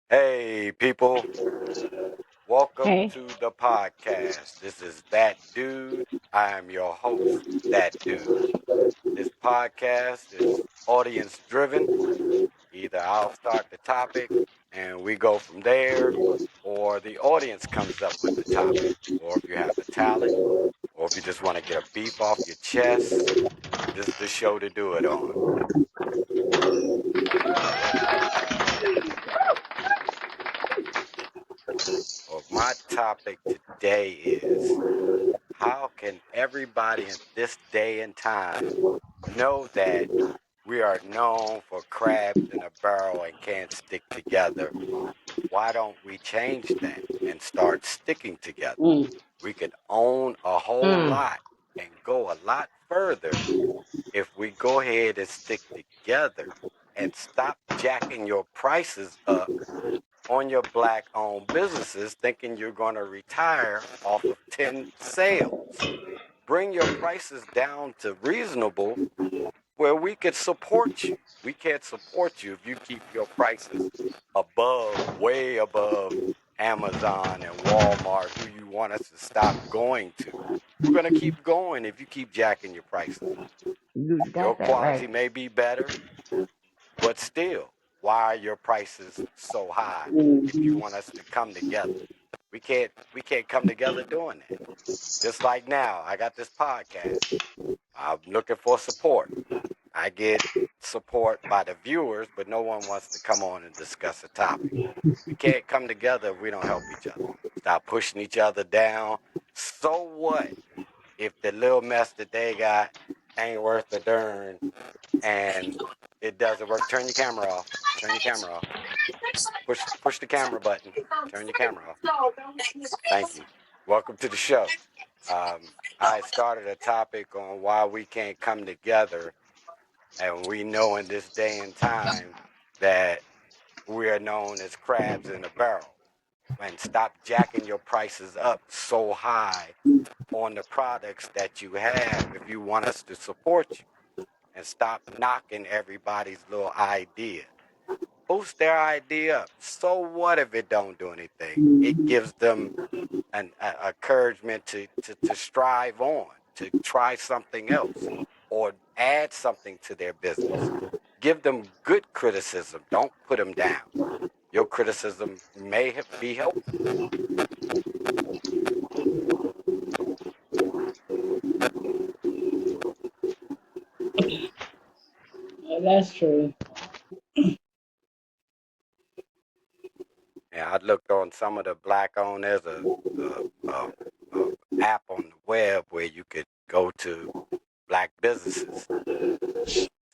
Hey, people, welcome Hey, to the podcast. This is That Dude. I am your host, That Dude. This podcast is audience driven. Either I'll start the topic and we go from there, or the audience comes up with the topic. Or if you have a talent, or if you just want to get a beef off your chest, this is the show to do it on. Well, my topic today is how can everybody in this day and time know that we are known for crabs in a barrel and can't stick together? Why don't we change that and start sticking together? mm, We could own a whole mm, lot and go a lot further if we go ahead and stick together and stop jacking your prices up on your black owned businesses thinking you're going to retire off of 10 sales. Bring your prices down to reasonable where we could support you. We can't support you if you keep your prices above, way above Amazon and Walmart, who you want us to stop going to. We're going to keep going if you keep jacking your prices. you Your got that quality right. may be better, but still, why are your prices so high if you Mm-hmm. want us to come together? We can't come together doing that. Just like now, I got this podcast. I'm looking for support. I get support by the viewers, but no one wants to come on and discuss a topic. We can't come together if we don't help each other. Stop pushing each other down. So what if the little mess that they got ain't worth a darn and it doesn't work? Turn your camera off. Turn your camera off. Push the camera button. Turn your camera off. Thank you. Welcome to the show. I started a topic on why we can't come together, and we know in this day and time that we are known as crabs in a barrel. And stop jacking your prices up so high on the products that you have if you want us to support you. And stop knocking everybody's little idea. Boost their idea up. So what if it don't do anything? It gives them an encouragement to strive on, to try something else, or add something to their business. Give them good criticism. Don't put them down. Your criticism may be helpful. Yeah, that's true. And I looked on some of the black owned. There's a app on the web where you could go to black businesses.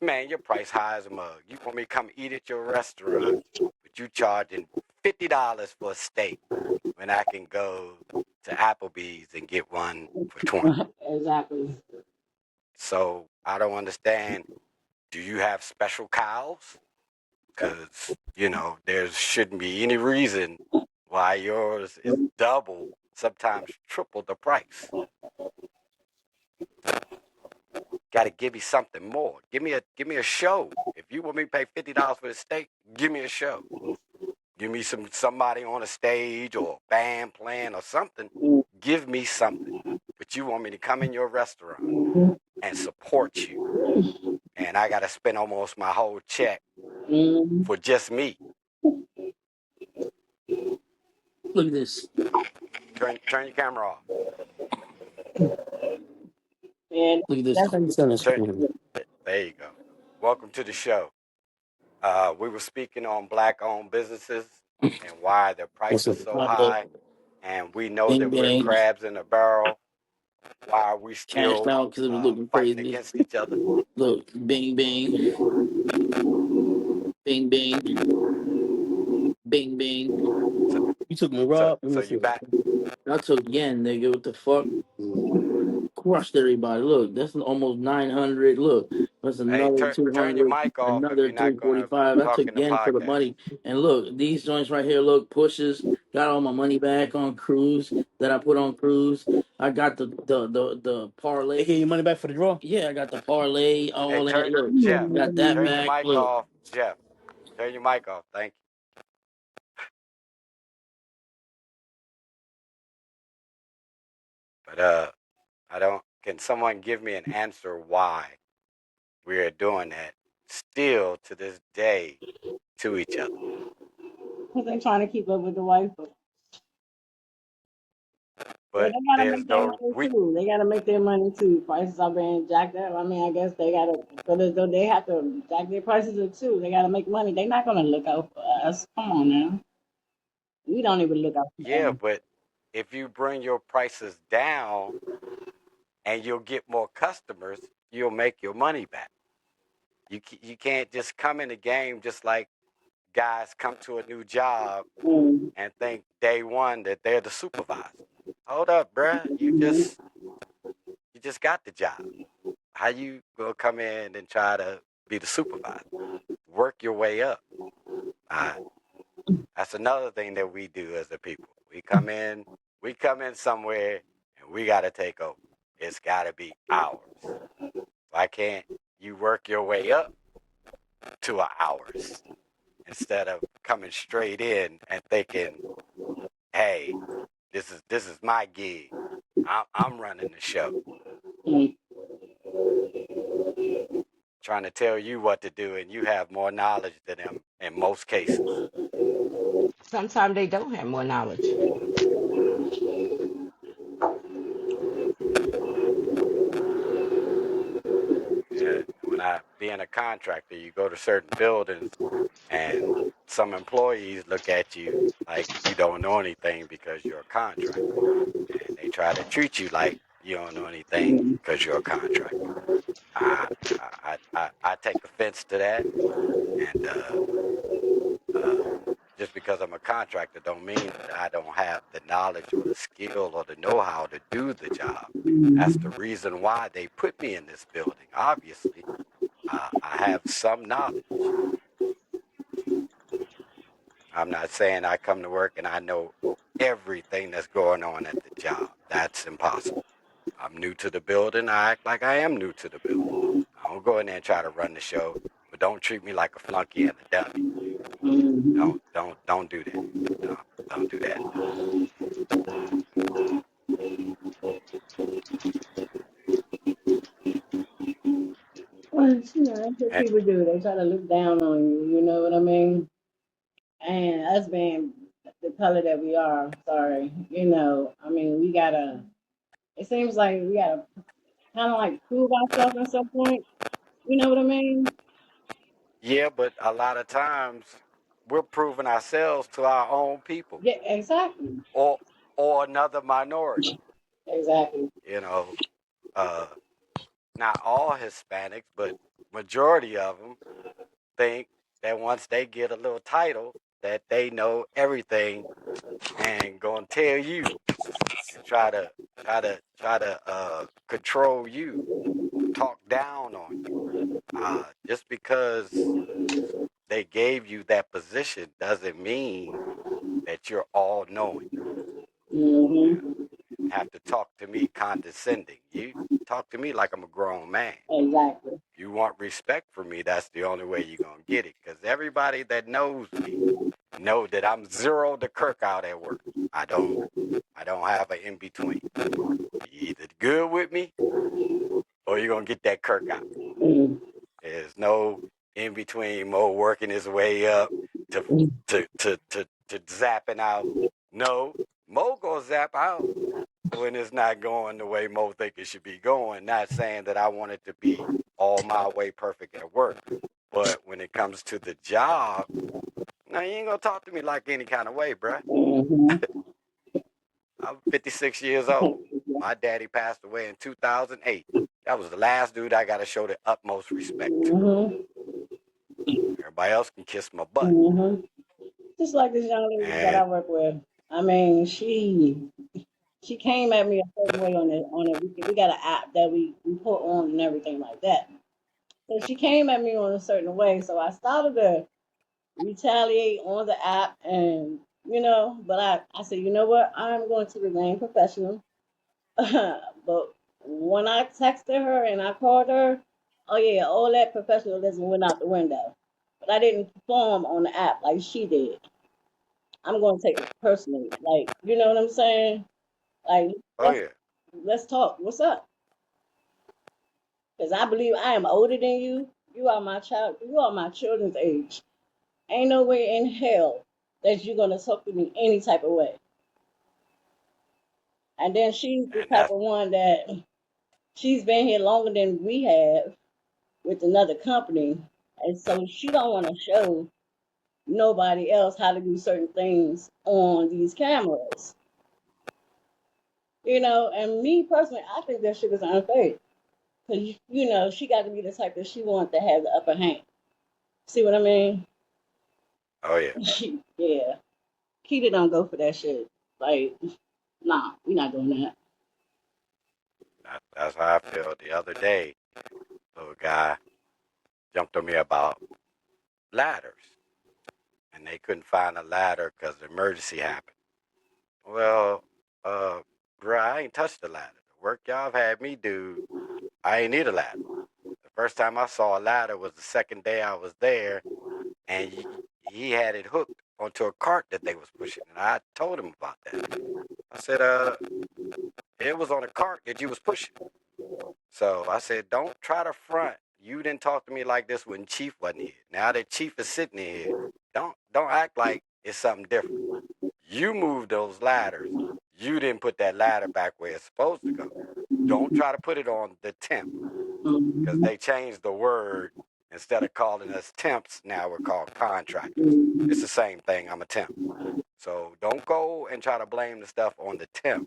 Man, your price high as a mug. You want me to come eat at your restaurant, but you charging $50 for a steak when I can go to Applebee's and get one for 20. Exactly. So I don't understand. Do you have special cows? Because there shouldn't be any reason why yours is double, sometimes triple the price. Got to give me something more. Give me a show. If you want me to pay $50 for the steak, give me a show. Give me somebody on a stage or a band playing or something. Give me something. But you want me to come in your restaurant and support you, and I got to spend almost my whole check Mm-hmm. for just me. Look at this. Turn your camera off. And Look at this that's face on the Turn. screen. There you go. Welcome to the show. We were speaking on black-owned businesses and why their What's price is up? so high, and we know Bang that we're bang. crabs in a barrel. Why are we Cashed still out because it was looking fighting crazy. against each other? Look, bang bang, bang bang, bang bang. So, You took me so, raw. Let so me you see. back? I took yen, nigga. What the fuck? Crushed everybody. Look, that's almost 900. Look, that's Hey, another turn your 200, mic off if another you're not gonna 345. I talk took in the yen for the podcast. money. And look, these joints right here, look, pushes. Got all my money back on cruise that I put on cruise. I got the parlay. They gave you money back for the draw? Yeah, I got the parlay, Hey, all that. Look, Jeff, got that turn your back. mic Look, off. Jeff, turn your mic off. Thank But I don't. Can someone give me an answer why we're doing that still to this day to each other? Because they're trying to keep up with the white folks. But But they gotta there's make their no money we. too. They gotta make their money too. Prices are being jacked up. I mean, I guess they gotta, but as though they have to jack their prices up too. They gotta make money. They're not gonna look out for us. Come on now. We don't even look out for Yeah, them. but if you bring your prices down and you'll get more customers, you'll make your money back. You can't just come in the game just like guys come to a new job Mm-hmm. and think day one that they're the supervisor. Hold up, bruh. Mm-hmm. You just got the job. How you gonna come in and try to be the supervisor? Work your way up. Uh, that's another thing that we do as a people. We come in somewhere and we gotta take over. It's gotta be ours. Why can't you work your way up to ours instead of coming straight in and thinking, hey, this is my gig. I'm running the show. Trying to tell you what to do, and you have more knowledge than them in most cases. Sometimes they don't have more knowledge. When I being a contractor, you go to certain buildings, and some employees look at you like you don't know anything because you're a contractor, and they try to treat you like you don't know anything because you're a contractor. I take offense to that, and just because I'm a contractor don't mean that I don't have the knowledge or the skill or the know-how to do the job. That's the reason why they put me in this building. Obviously, I have some knowledge. I'm not saying I come to work and I know everything that's going on at the job. That's impossible. I'm new to the building. I act like I am new to the building. I don't go in there and try to run the show, but don't treat me like a flunky and a dummy. Don't do that. Don't do that. Well, you know, that's what And people do. They try to look down on you. You know what I mean? And us being the color that we are, sorry, you know, I mean, we gotta. It seems like we gotta kind of like prove ourselves at some point. You know what I mean? yeah, but a lot of times we're proving ourselves to our own people Yeah, exactly, or another minority. exactly. You know, uh, not all Hispanics, but majority of them think that once they get a little title, that they know everything and gonna tell you and try to control you, talk down on you. Just because they gave you that position doesn't mean that you're all knowing. Mm-hmm. Have to talk to me condescending. You talk to me like I'm a grown man. Exactly. You want respect for me, that's the only way you're gonna get it. Because everybody that knows me know that I'm zero to Kirk out at work. I don't have an in between. You either good with me or you're gonna get that Kirk out. Mm-hmm. There's no in between. Mo working his way up to zapping out. No, Mo gonna zap out when it's not going the way Mo think it should be going. Not saying that I want it to be all my way perfect at work, but when it comes to the job, no, you ain't gonna talk to me like any kind of way, bruh. Mm-hmm. I'm 56 years old. My daddy passed away in 2008. That was the last dude I gotta show the utmost respect to. Mm-hmm. Everybody else can kiss my butt. Mm-hmm. Just like this young lady that I And work with. I mean, she came at me a certain way on it. We got an app that we put on and everything like that. So she came at me on a certain way. So I started to retaliate on the app and you know, but I said, you know what, I'm going to remain professional. But when I texted her and I called her, oh yeah, all that professionalism went out the window. But I didn't perform on the app like she did. I'm going to take it personally. Like, you know what I'm saying? Like, oh let's yeah, let's talk. What's up? Because I believe I am older than you. You are my child. You are my children's age. Ain't no way in hell that you're gonna talk to me any type of way. And then she's the And type that's of one that she's been here longer than we have with another company, and so she don't want to show nobody else how to do certain things on these cameras. And me personally, I think that shit is unfair. Because, she got to be the type that she wants to have the upper hand. See what I mean? oh yeah. Yeah. Keita don't go for that shit. Like, nah, we not doing that. That's how I feel. The other day, little guy jumped on me about ladders, and they couldn't find a ladder because the emergency happened. Well, uh, bro, I ain't touched the ladder. The work y'all have had me do, I ain't need a ladder. The first time I saw a ladder was the second day I was there, and he had it hooked onto a cart that they was pushing, and I told him about that. I said, it was on a cart that you was pushing. So I said, don't try to front. You didn't talk to me like this when Chief wasn't here. Now that Chief is sitting here, don't act like it's something different. You moved those ladders. You didn't put that ladder back where it's supposed to go. Don't try to put it on the temp, because Mhm. they changed the word. Instead of calling us temps, now we're called contractors. It's the same thing. I'm a temp. So don't go and try to blame the stuff on the temp.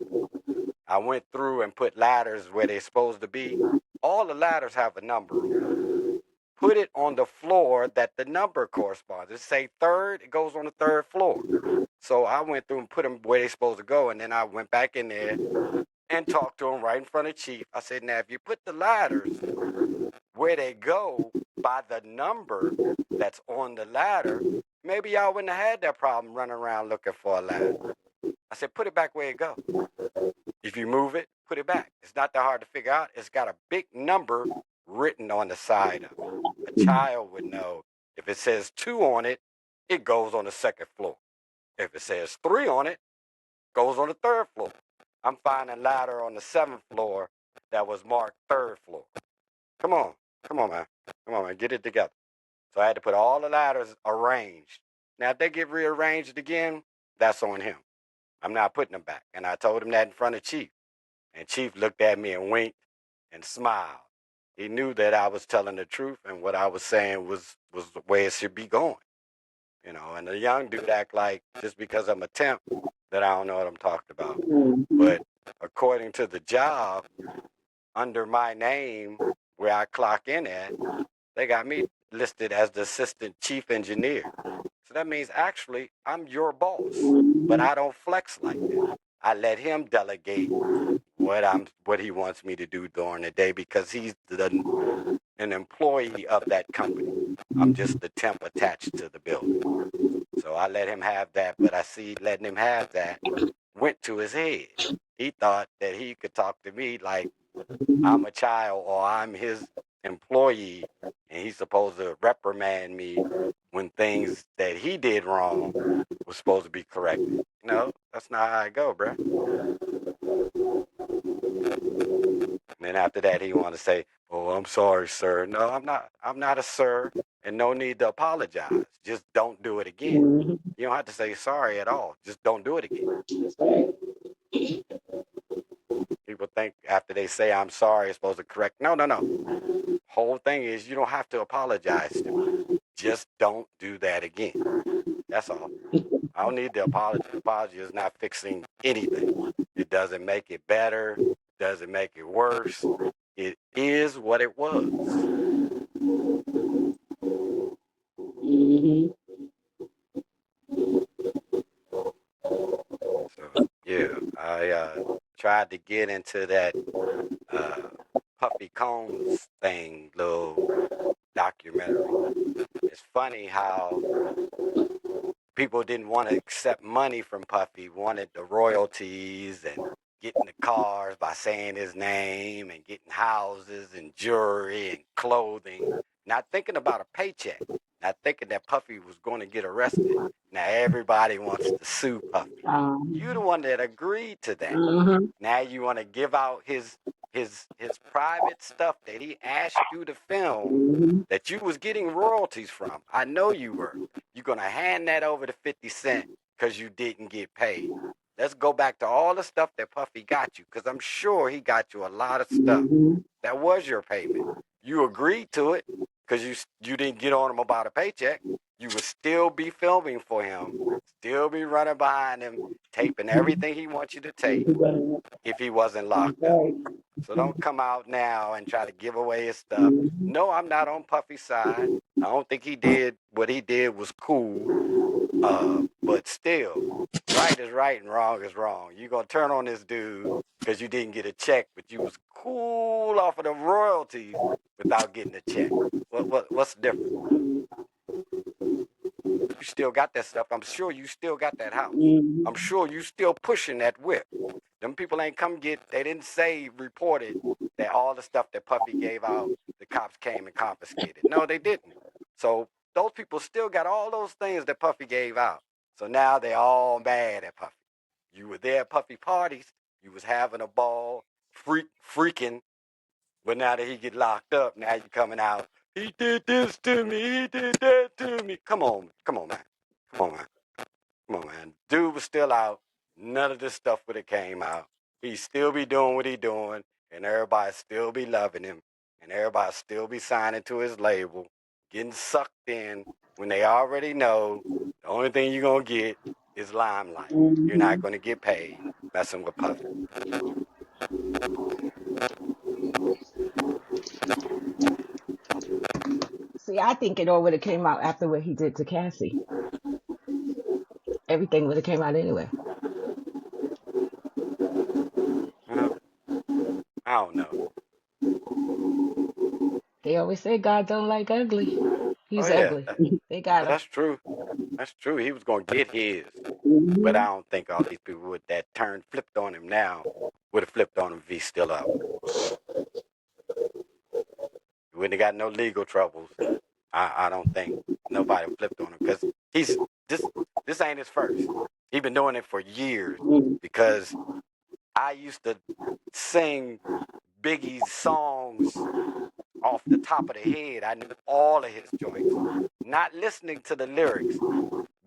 I went through and put ladders where they're supposed to be. All the ladders have a number on it. Put it on the floor that the number corresponds. It say third, it goes on the third floor. So I went through and put them where they're supposed to go, and then I went back in there and talked to them right in front of Chief. I said, now if you put the ladders where they go by the number that's on the ladder, maybe y'all wouldn't have had that problem running around looking for a ladder. I said, put it back where it go. If you move it, put it back. It's not that hard to figure out. It's got a big number written on the side of it. A child would know. If it says 2 on it, it goes on the second floor. If it says 3 on it, goes on the third floor. I'm finding a ladder on the 7th floor that was marked third floor. Come on. Come on, man. Come on, man. Get it together. So I had to put all the ladders arranged. Now, if they get rearranged again, that's on him. I'm not putting them back. And I told him that in front of Chief. And Chief looked at me and winked and smiled. He knew that I was telling the truth, and what I was saying was the way it should be going. And the young dude act like just because I'm a temp that I don't know what I'm talking about. But according to the job, under my name, where I clock in at, they got me listed as the assistant chief engineer. So that means actually I'm your boss, but I don't flex like that. I let him delegate what he wants me to do during the day because he's an employee of that company. I'm just the temp attached to the building. So I let him have that, but I see letting him have that went to his head. He thought that he could talk to me like I'm a child or I'm his employee, and he's supposed to reprimand me when things that he did wrong was supposed to be corrected. No, that's not how I go, bruh. And then after that, he wanted to say, "Oh, I'm sorry, sir." No, I'm not. I'm not a sir, and no need to apologize. Just don't do it again. Mhm. You don't have to say sorry at all. Just don't do it again. That's right. People think after they say I'm sorry, it's supposed to correct. No, no, no. Whole thing is you don't have to apologize to me. Just don't do that again. That's all. I don't need the apology. The apology is not fixing anything. It doesn't make it better. Doesn't make it worse. It is what it was. Mhm. So yeah, I tried to get into that Puffy Combs thing, little documentary. It's funny how people didn't want to accept money from Puffy, wanted the royalties and getting the cars by saying his name and getting houses and jewelry and clothing, not thinking about a paycheck. not thinking that Puffy was going to get arrested. Now everybody wants to sue Puffy. You the one that agreed to that. Now you want to give out his private stuff that he asked you to film that you was getting royalties from. I know you were. You're going to hand that over to 50 Cent because you didn't get paid. Let's go back to all the stuff that Puffy got you, because I'm sure he got you a lot of stuff. That was your payment. You agreed to it because you didn't get on him about a paycheck. You would still be filming for him, still be running behind him, taping everything he wants you to tape if he wasn't locked up. So don't come out now and try to give away his stuff. No, I'm not on Puffy's side. I don't think he did what he did was cool. But still, right is right and wrong is wrong. You're going to turn on this dude because you didn't get a check, but you was cool off of the royalties without getting a check. What's the difference? You still got that stuff. I'm sure you still got that house. I'm sure you still pushing that whip. Them people ain't they didn't say, reported that all the stuff that Puffy gave out, the cops came and confiscated. No, they didn't. So those people still got all those things that Puffy gave out. So now they all mad at Puffy. You were there at Puffy parties. You was having a ball, freaking. But now that he get locked up, now you coming out. He did this to me. He did that to me. Come on, man. Come on, man. Dude was still out. None of this stuff would have came out. He'd still be doing what he doing, and everybody still be loving him, and everybody still be signing to his label, getting sucked in when they already know the only thing you're going to get is limelight. You're not going to get paid messing with Puffy. See, I think it all would have came out after what he did to Cassie. Everything would have came out anyway. I don't know. They always say God don't like ugly. He's ugly. They got him. That's true. That's true. He was going to get his. But I don't think all these people with that turn flipped on him now would have flipped on him if he's still up. He wouldn't have got no legal troubles. I don't think nobody flipped on him because this ain't his first. He's been doing it for years because I used to sing Biggie's songs off the top of the head. I knew all of his joints, not listening to the lyrics.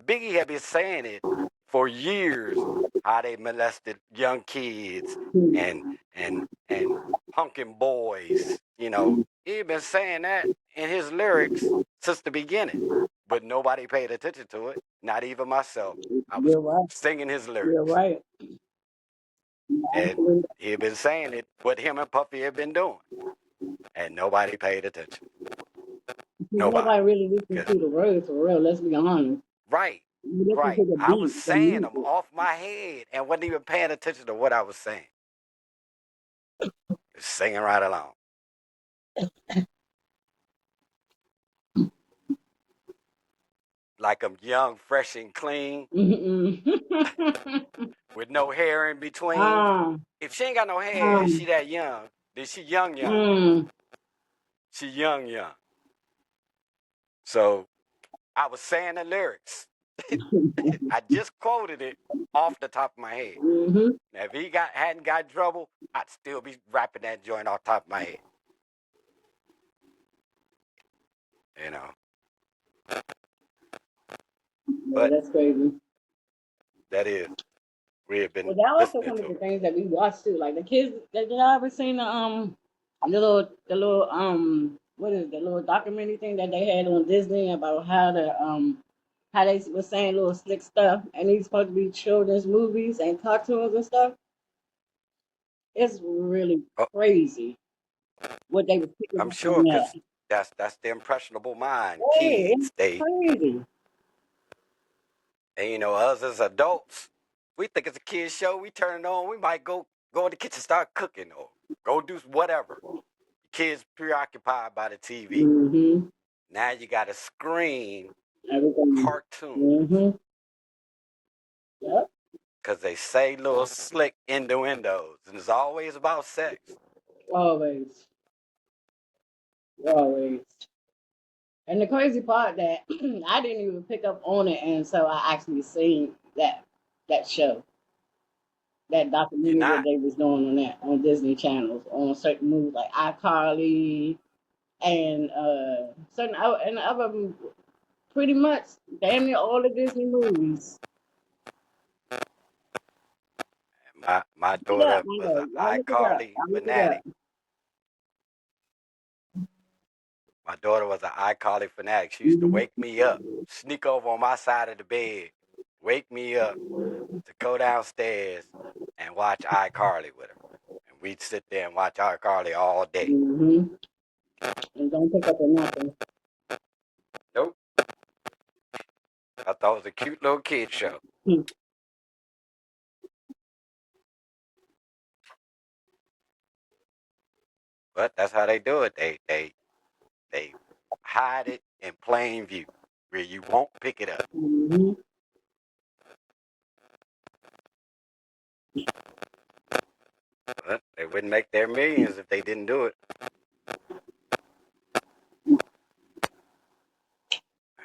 Biggie had been saying it for years, how they molested young kids and punkin' boys. You know, he'd been saying that in his lyrics since the beginning, but nobody paid attention to it, not even myself. I was singing his lyrics. You're right. And he'd been saying it, what him and Puffy had been doing, and nobody paid attention. Nobody really listened to the words for real, let's be honest. Right. I was saying them off my head and wasn't even paying attention to what I was saying. Just singing right along. Like I'm young, fresh, and clean, with no hair in between. If she ain't got no hair, she that young. Then she young. She young. So I was saying the lyrics. I just quoted it off the top of my head. Now, if he hadn't got in trouble, I'd still be rapping that joint off the top of my head. You know. But that's crazy. That is. We have been. Well, that also some of the things that we watch too. Like the kids. Did y'all ever seen the little what is it, the little documentary thing that they had on Disney about how they were saying little slick stuff, and these supposed to be children's movies and cartoons and stuff. It's really crazy what they were picking. I'm sure because that's the impressionable mind. Kids, they crazy. And you know, us as adults, we think it's a kid's show. We turn it on. We might go in the kitchen, start cooking, or go do whatever. Kids preoccupied by the TV. Now you got a screen cartoon. Yep. Because they say little slick innuendos, and it's always about sex. Always. And the crazy part that I didn't even pick up on it, and so I actually seen that show, that You're documentary that not. they was doing on that on Disney channels on certain movies like iCarly and certain other pretty much damn near all the Disney movies. My Look it up, daughter my was an love. Y'all look it up. iCarly Y'all look it fanatic. up. My daughter was an iCarly fanatic. She used to wake me up, sneak over on my side of the bed, wake me up to go downstairs and watch iCarly with her. And we'd sit there and watch iCarly all day. Mm-hmm. And don't pick up on nothing. Nope. I thought it was a cute little kid show. Hmm. But that's how they do it. They hide it in plain view where you won't pick it up. Mm-hmm. But they wouldn't make their millions if they didn't do it. And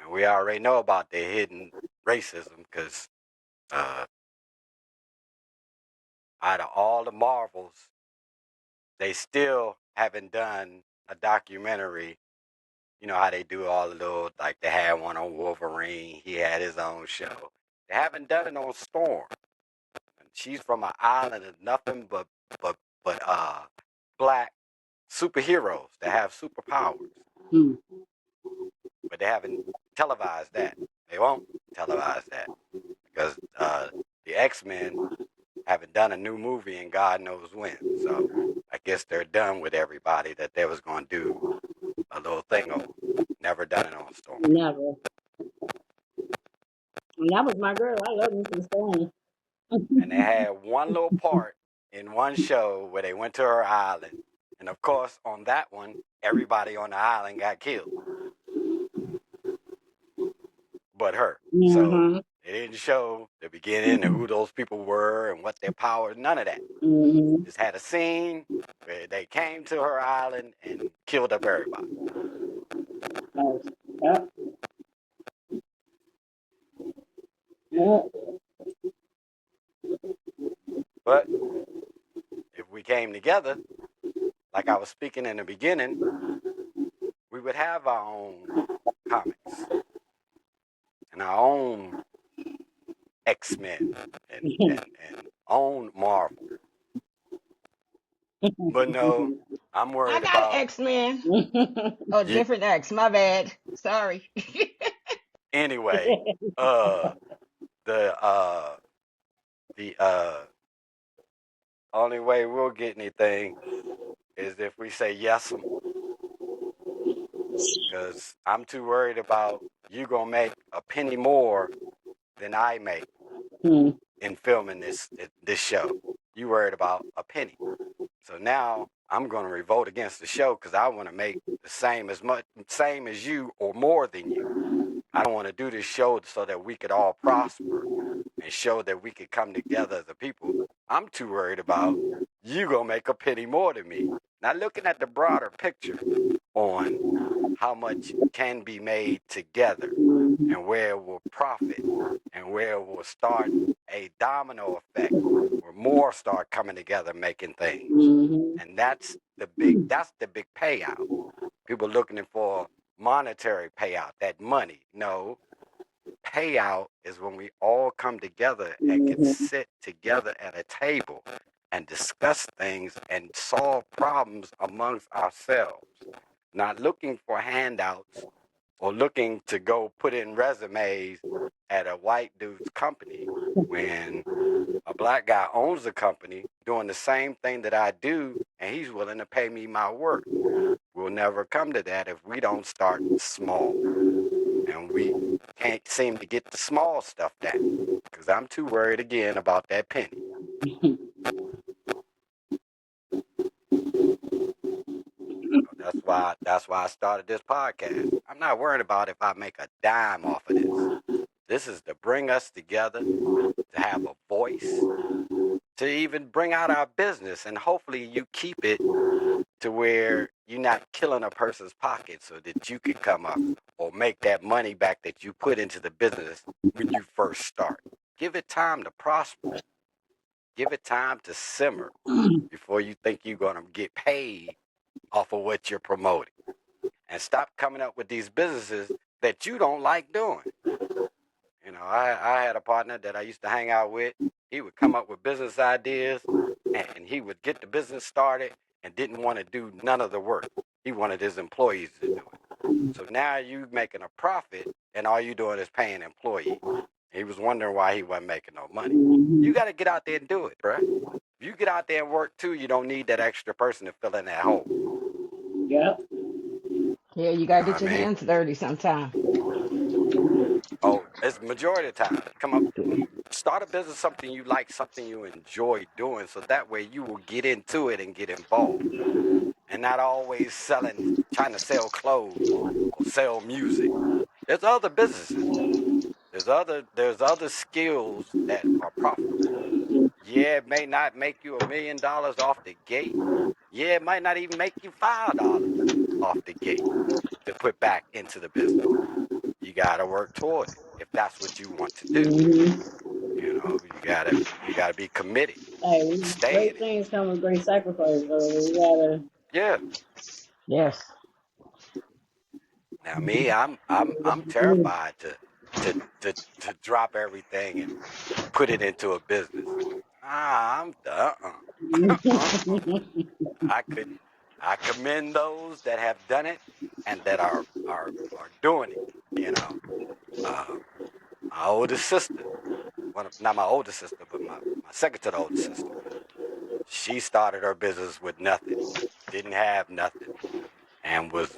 we already know about their hidden racism because out of all the Marvels, they still haven't done a documentary. You know how they do all the little, like they had one on Wolverine. He had his own show. They haven't done it on Storm. And she's from an island of nothing but black superheroes that have superpowers. Hmm. But they haven't televised that. They won't televise that because the X-Men haven't done a new movie in God knows when. So I guess they're done with everybody that they was going to do a little thing on. Never done it on Storm. Never. And that was my girl. I love me some Storm. And they had one little part in one show where they went to her island. And of course, on that one, everybody on the island got killed. But her. So Mm-hmm. they didn't show the beginning and who those people were and what their powers, none of that. Mm-hmm. Just had a scene where they came to her island and killed up everybody. Yep. Yep. But if we came together, like I was speaking in the beginning, we would have our own comics and our own X-Men and own Marvel. But no, I'm I worried got about X-Men. Oh, you. different X. My bad. Sorry. Anyway, the only way we'll get anything is if we say yes, because I'm too worried about you gonna make a penny more than I make in filming this show. You worried about a penny, so now I'm gonna revolt against the show because I want to make the same as you or more than you. I don't want to do this show so that we could all prosper and show that we could come together as a people. I'm too worried about you gonna make a penny more than me. Now looking at the broader picture on how much can be made together and where it will profit and where it will start a domino effect where more start coming together making things. Mm-hmm. And that's the big payout. People looking for monetary payout, that money. No, payout is when we all come together and can sit together at a table and discuss things and solve problems amongst ourselves. Not looking for handouts or looking to go put in resumes at a white dude's company when a black guy owns a company doing the same thing that I do and he's willing to pay me my worth. We'll never come to that if we don't start small. And we can't seem to get the small stuff down because I'm too worried again about that penny. That's why I started this podcast. I'm not worried about if I make a dime off of this. This is to bring us together, to have a voice, to even bring out our business, and hopefully you keep it to where you're not killing a person's pocket so that you can come up or make that money back that you put into the business when you first start. Give it time to prosper. Give it time to simmer before you think you're going to get paid off of what you're promoting. And stop coming up with these businesses that you don't like doing. You know, I had a partner that I used to hang out with. He would come up with business ideas and he would get the business started and didn't want to do none of the work. He wanted his employees to do it. So now you making a profit and all you doing is paying employees. He was wondering why he wasn't making no money. You got to get out there and do it, bruh. If you get out there and work too, you don't need that extra person to fill in that hole. Yep. Yeah, you gotta get your hands dirty sometime. Oh, it's the majority of the time. Come up, start a business, something you like, something you enjoy doing, so that way you will get into it and get involved, and not always trying to sell clothes or sell music. There's other businesses. There's other skills that are profitable. Yeah, it may not make you $1 million off the gate. Yeah, it might not even make you $5 off the gate to put back into the business. You gotta work toward it if that's what you want to do. You know, you gotta be committed. Hey, Stay in great it. things come with great sacrifice, so we gotta. Yeah. Yes. Now me, I'm terrified to drop everything and put it into a business. I'm I commend those that have done it and that are doing it. You know, my oldest sister, not my oldest sister, but my second to the oldest sister. She started her business with nothing, didn't have nothing, and was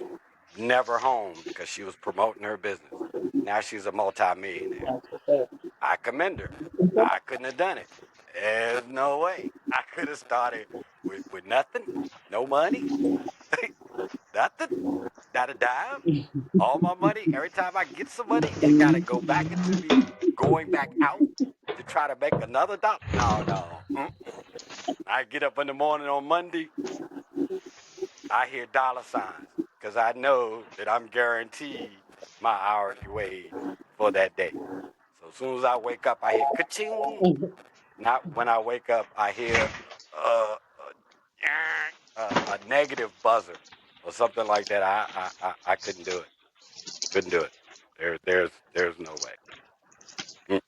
never home because she was promoting her business. Now she's a multimillionaire. I commend her. I couldn't have done it. There's no way. I could have started with nothing, no money, nothing, not a dime. All my money, every time I get some money, it got to go back into me going back out to try to make another dollar. No. I get up in the morning on Monday, I hear dollar signs because I know that I'm guaranteed my hourly wage for that day. So as soon as I wake up, I hear ka-ching. Not when I wake up, I hear a negative buzzer or something like that. I couldn't do it. Couldn't do it. There's no way.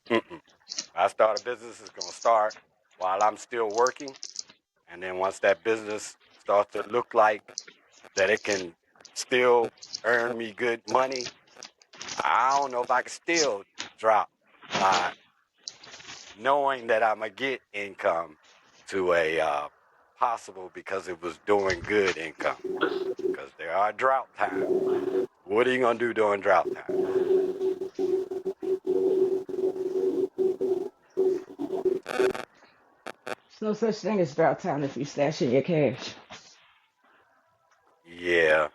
I start a business, it's gonna start while I'm still working, and then once that business starts to look like that it can still earn me good money, I don't know if I can still drop my knowing that I'm gonna get income to a possible because it was doing good income. Because there are drought times. What are you gonna do during drought times? There's no such thing as drought time if you stash in your cash. Yeah.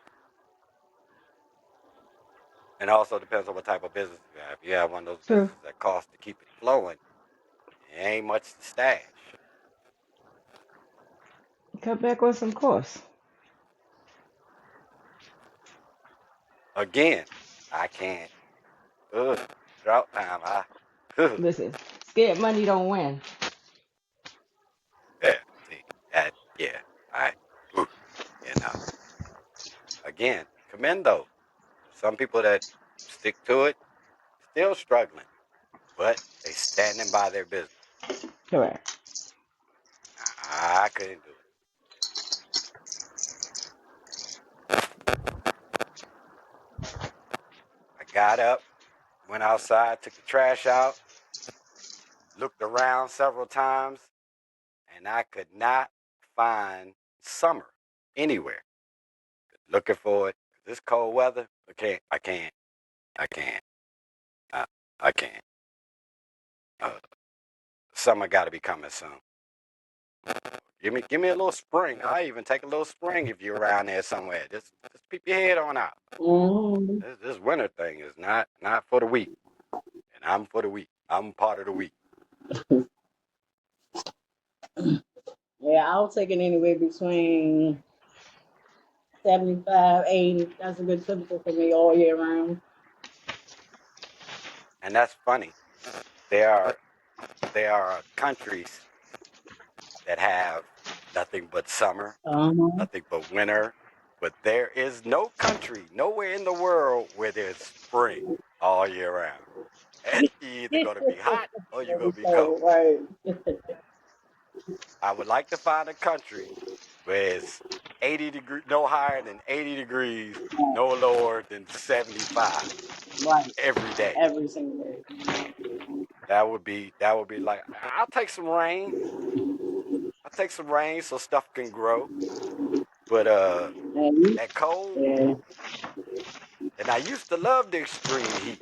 And it also depends on what type of business you have. If you have one of those True. businesses that costs to keep it flowing, it ain't much to stash. Cut back on some costs. Again, I can't. Drought time. Listen, scared money don't win. Yeah. See, yeah. I, you know. Again, commend those. Some people that stick to it, still struggling, but they standing by their business. Correct. I couldn't do it. I got up, went outside, took the trash out, looked around several times, and I could not find summer anywhere. Looking for it. This cold weather, I can't. I can't. Summer got to be coming soon. Give me a little spring. I even take a little spring if you're around there somewhere. Just peep your head on out. This winter thing is not for the weak, and I'm for the weak. I'm part of the weak. Yeah, I'll take it anywhere between 75, 80. That's a good temperature for me all year round. And that's funny. There are countries that have nothing but summer, Uh-huh. nothing but winter, but there is no country, nowhere in the world where there's spring all year round. And you're either going to be hot or you're going to be cold. Right. I would like to find a country where it's 80 degrees, no higher than 80 degrees, no lower than 75 Right. every day. Every single day. That would be like, I'll take some rain. I'll take some rain so stuff can grow. But that cold, Yeah. and I used to love the extreme heat.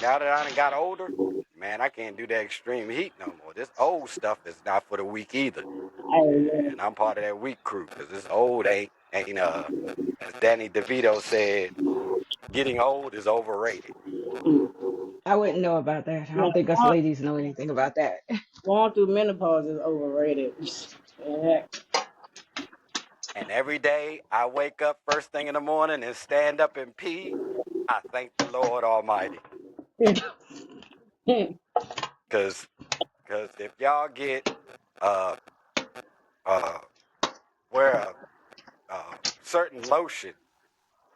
Now that I done got older, man, I can't do that extreme heat no more. This old stuff is not for the weak either. And I'm part of that weak crew because this old ain't as Danny DeVito said, getting old is overrated. I wouldn't know about that. I Yeah, don't think us ladies know anything about that. going through menopause is overrated. Yeah. And every day I wake up first thing in the morning and stand up and pee, I thank the Lord Almighty. Because if y'all get wear a certain lotion,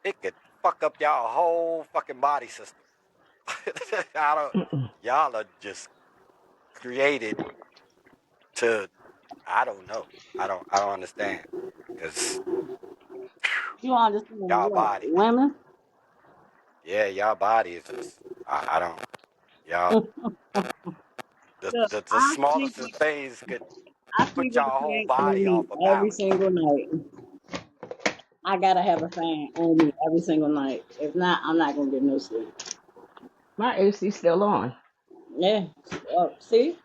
it could fuck up y'all whole fucking body system. Y'all are just created to, I don't know. I don't understand. Because You understand y'all what? body, Women? yeah, y'all body is just, I don't, y'all, Look, the smallest of things could I put sleep with a y'all whole fan on body me off of every balance. single night. I gotta have a fan on me every single night. If not, I'm not gonna get no sleep. My AC's still on. Yeah. See?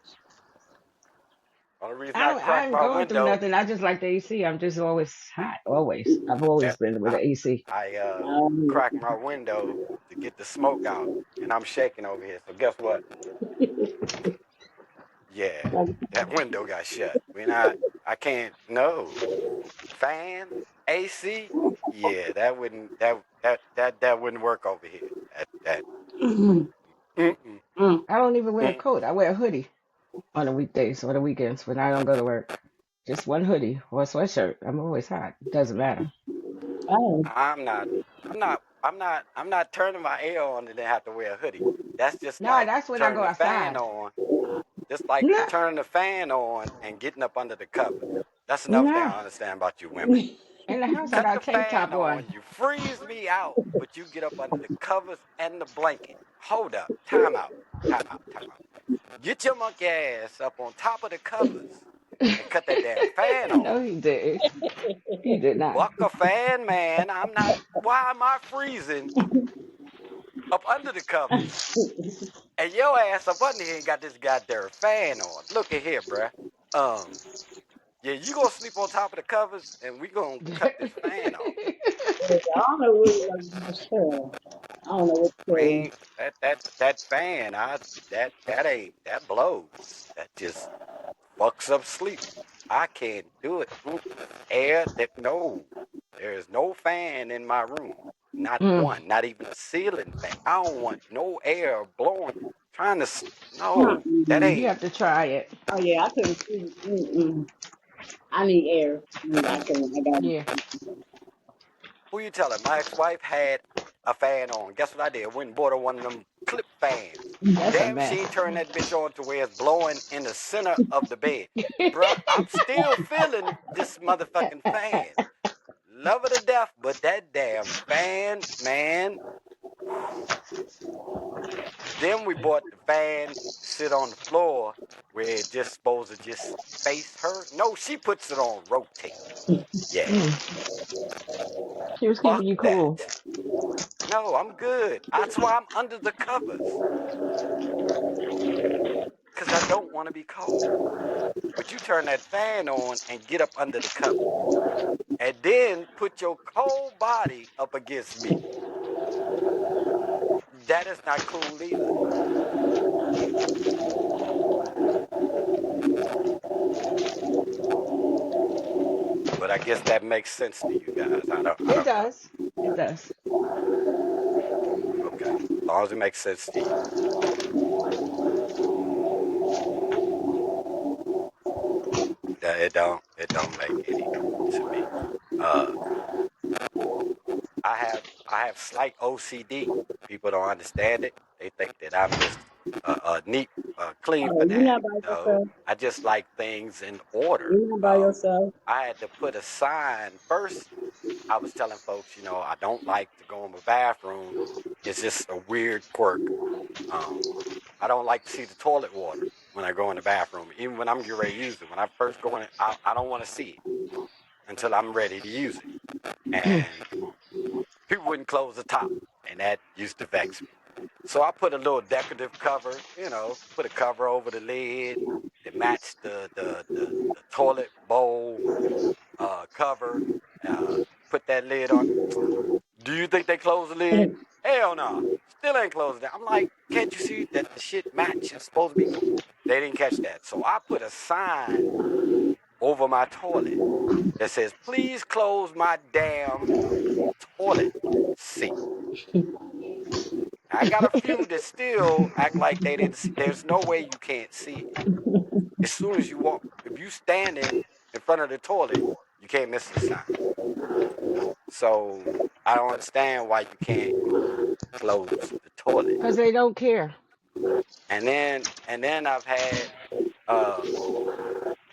Only reason I I crack ain't my going through window, nothing. I just like the AC. I'm just always hot. Always. I've yeah, always been with I, the AC. I Um, crack my window to get the smoke out, and I'm shaking over here. So guess what? Yeah, that window got shut. I can't. No fan, AC. Yeah, that wouldn't work over here. That. Mm-mm, I don't even wear a mm. coat. I wear a hoodie on the weekdays or the weekends when I don't go to work. Just one hoodie or a sweatshirt. I'm always hot. Doesn't matter. oh, I'm not. I'm not turning my air on and then have to wear a hoodie. That's just No, like that's when I turning go the fan outside. on. Just like No, turning the fan on and getting up under the covers. That's another thing no. I understand about you women. In the house, I Cut got the a tank top fan on. on, you freeze me out, but you get up under the covers and the blanket. Hold up, time out, time out, time out. Get your monkey ass up on top of the covers and cut that damn fan on. No, he did. He did not. Buck a fan, man. I'm not. Why am I freezing up under the covers? And your ass up under here ain't got this goddamn fan on. Look at here, bruh. Yeah, you gonna sleep on top of the covers, and we gonna cut this fan off. I don't know what you're gonna do. I don't know what to We tell you. ain't that fan. That ain't that blows. That just fucks up sleep. I can't do it. Air that no, there is no fan in my room. Not Mm, one. Not even a ceiling fan. I don't want no air blowing. Trying to no. That you ain't. have to try it. Oh yeah, I couldn't sleep. I need air. I couldn't. I got Yeah, Who you telling? My ex-wife had a fan on. Guess what I did? Went and bought her one of them clip fans. that's a Damn, she mess. ain't turned that bitch on to where it's blowing in the center of the bed. Bruh, I'm still feeling this motherfucking fan. Love her to death, but that damn fan, man. Then we bought the fan to sit on the floor where it just supposed to just face her. No, she puts it on rotate. Yeah, She was keeping fuck you cool. that. No, I'm good. That's why I'm under the covers. Because I don't want to be cold. But you turn that fan on and get up under the cover. And then put your cold body up against me. That is not cool either. But I guess that makes sense to you guys. I It don't know. does. It does. Okay, as long as it makes sense to you. It don't make any to me. Uh, I have slight OCD. People don't understand it. They think that I'm just a neat, clean Oh, you're fanatic. not by No, yourself. I just like things in order. You're not by yourself. I had to put a sign first. I was telling folks, I don't like to go in my bathroom. It's just a weird quirk. Um, I don't like to see the toilet water when I go in the bathroom, even when I'm getting ready to use it. When I first go in, I don't want to see it until I'm ready to use it. And people wouldn't close the top, and that used to vex me. So I put a little decorative cover, put a cover over the lid that matched the toilet bowl cover. Put that lid on. Do you think they close the lid? Hell no. Still ain't closing it. I'm like, can't you see that the shit match is supposed to be? They didn't catch that. So I put a sign over my toilet that says, please close my damn toilet seat. I got a few that still act like they didn't see. There's no way you can't see it. As soon as you walk, if you standing in front of the toilet, you can't miss the sign. So I don't understand why you can't close the toilet. Because they don't care. And then I've had uh,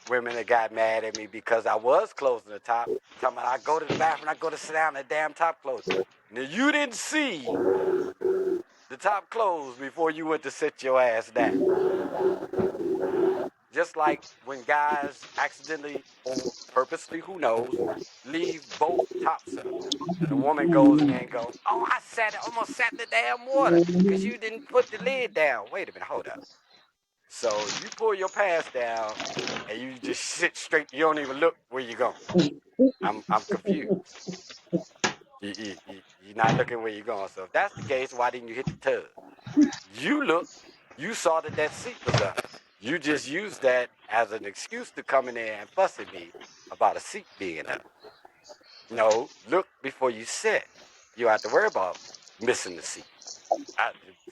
women that got mad at me because I was closing the top. Talking about I go to the bathroom, I go to sit down, the damn top closed. Now you didn't see the top closed before you went to sit your ass down. Just like when guys accidentally or purposely, who knows, leave both tops up. And a woman goes in there and go, oh, almost sat in the damn water because you didn't put the lid down. Wait a minute, hold up. So you pull your pants down and you just sit straight. You don't even look where you're going. I'm confused. You're not looking where you're going. So if that's the case, why didn't you hit the tub? You looked. You saw that seat was up. You just used that as an excuse to come in there and fuss at me about a seat being up. No, look before you sit. You don't have to worry about missing the seat.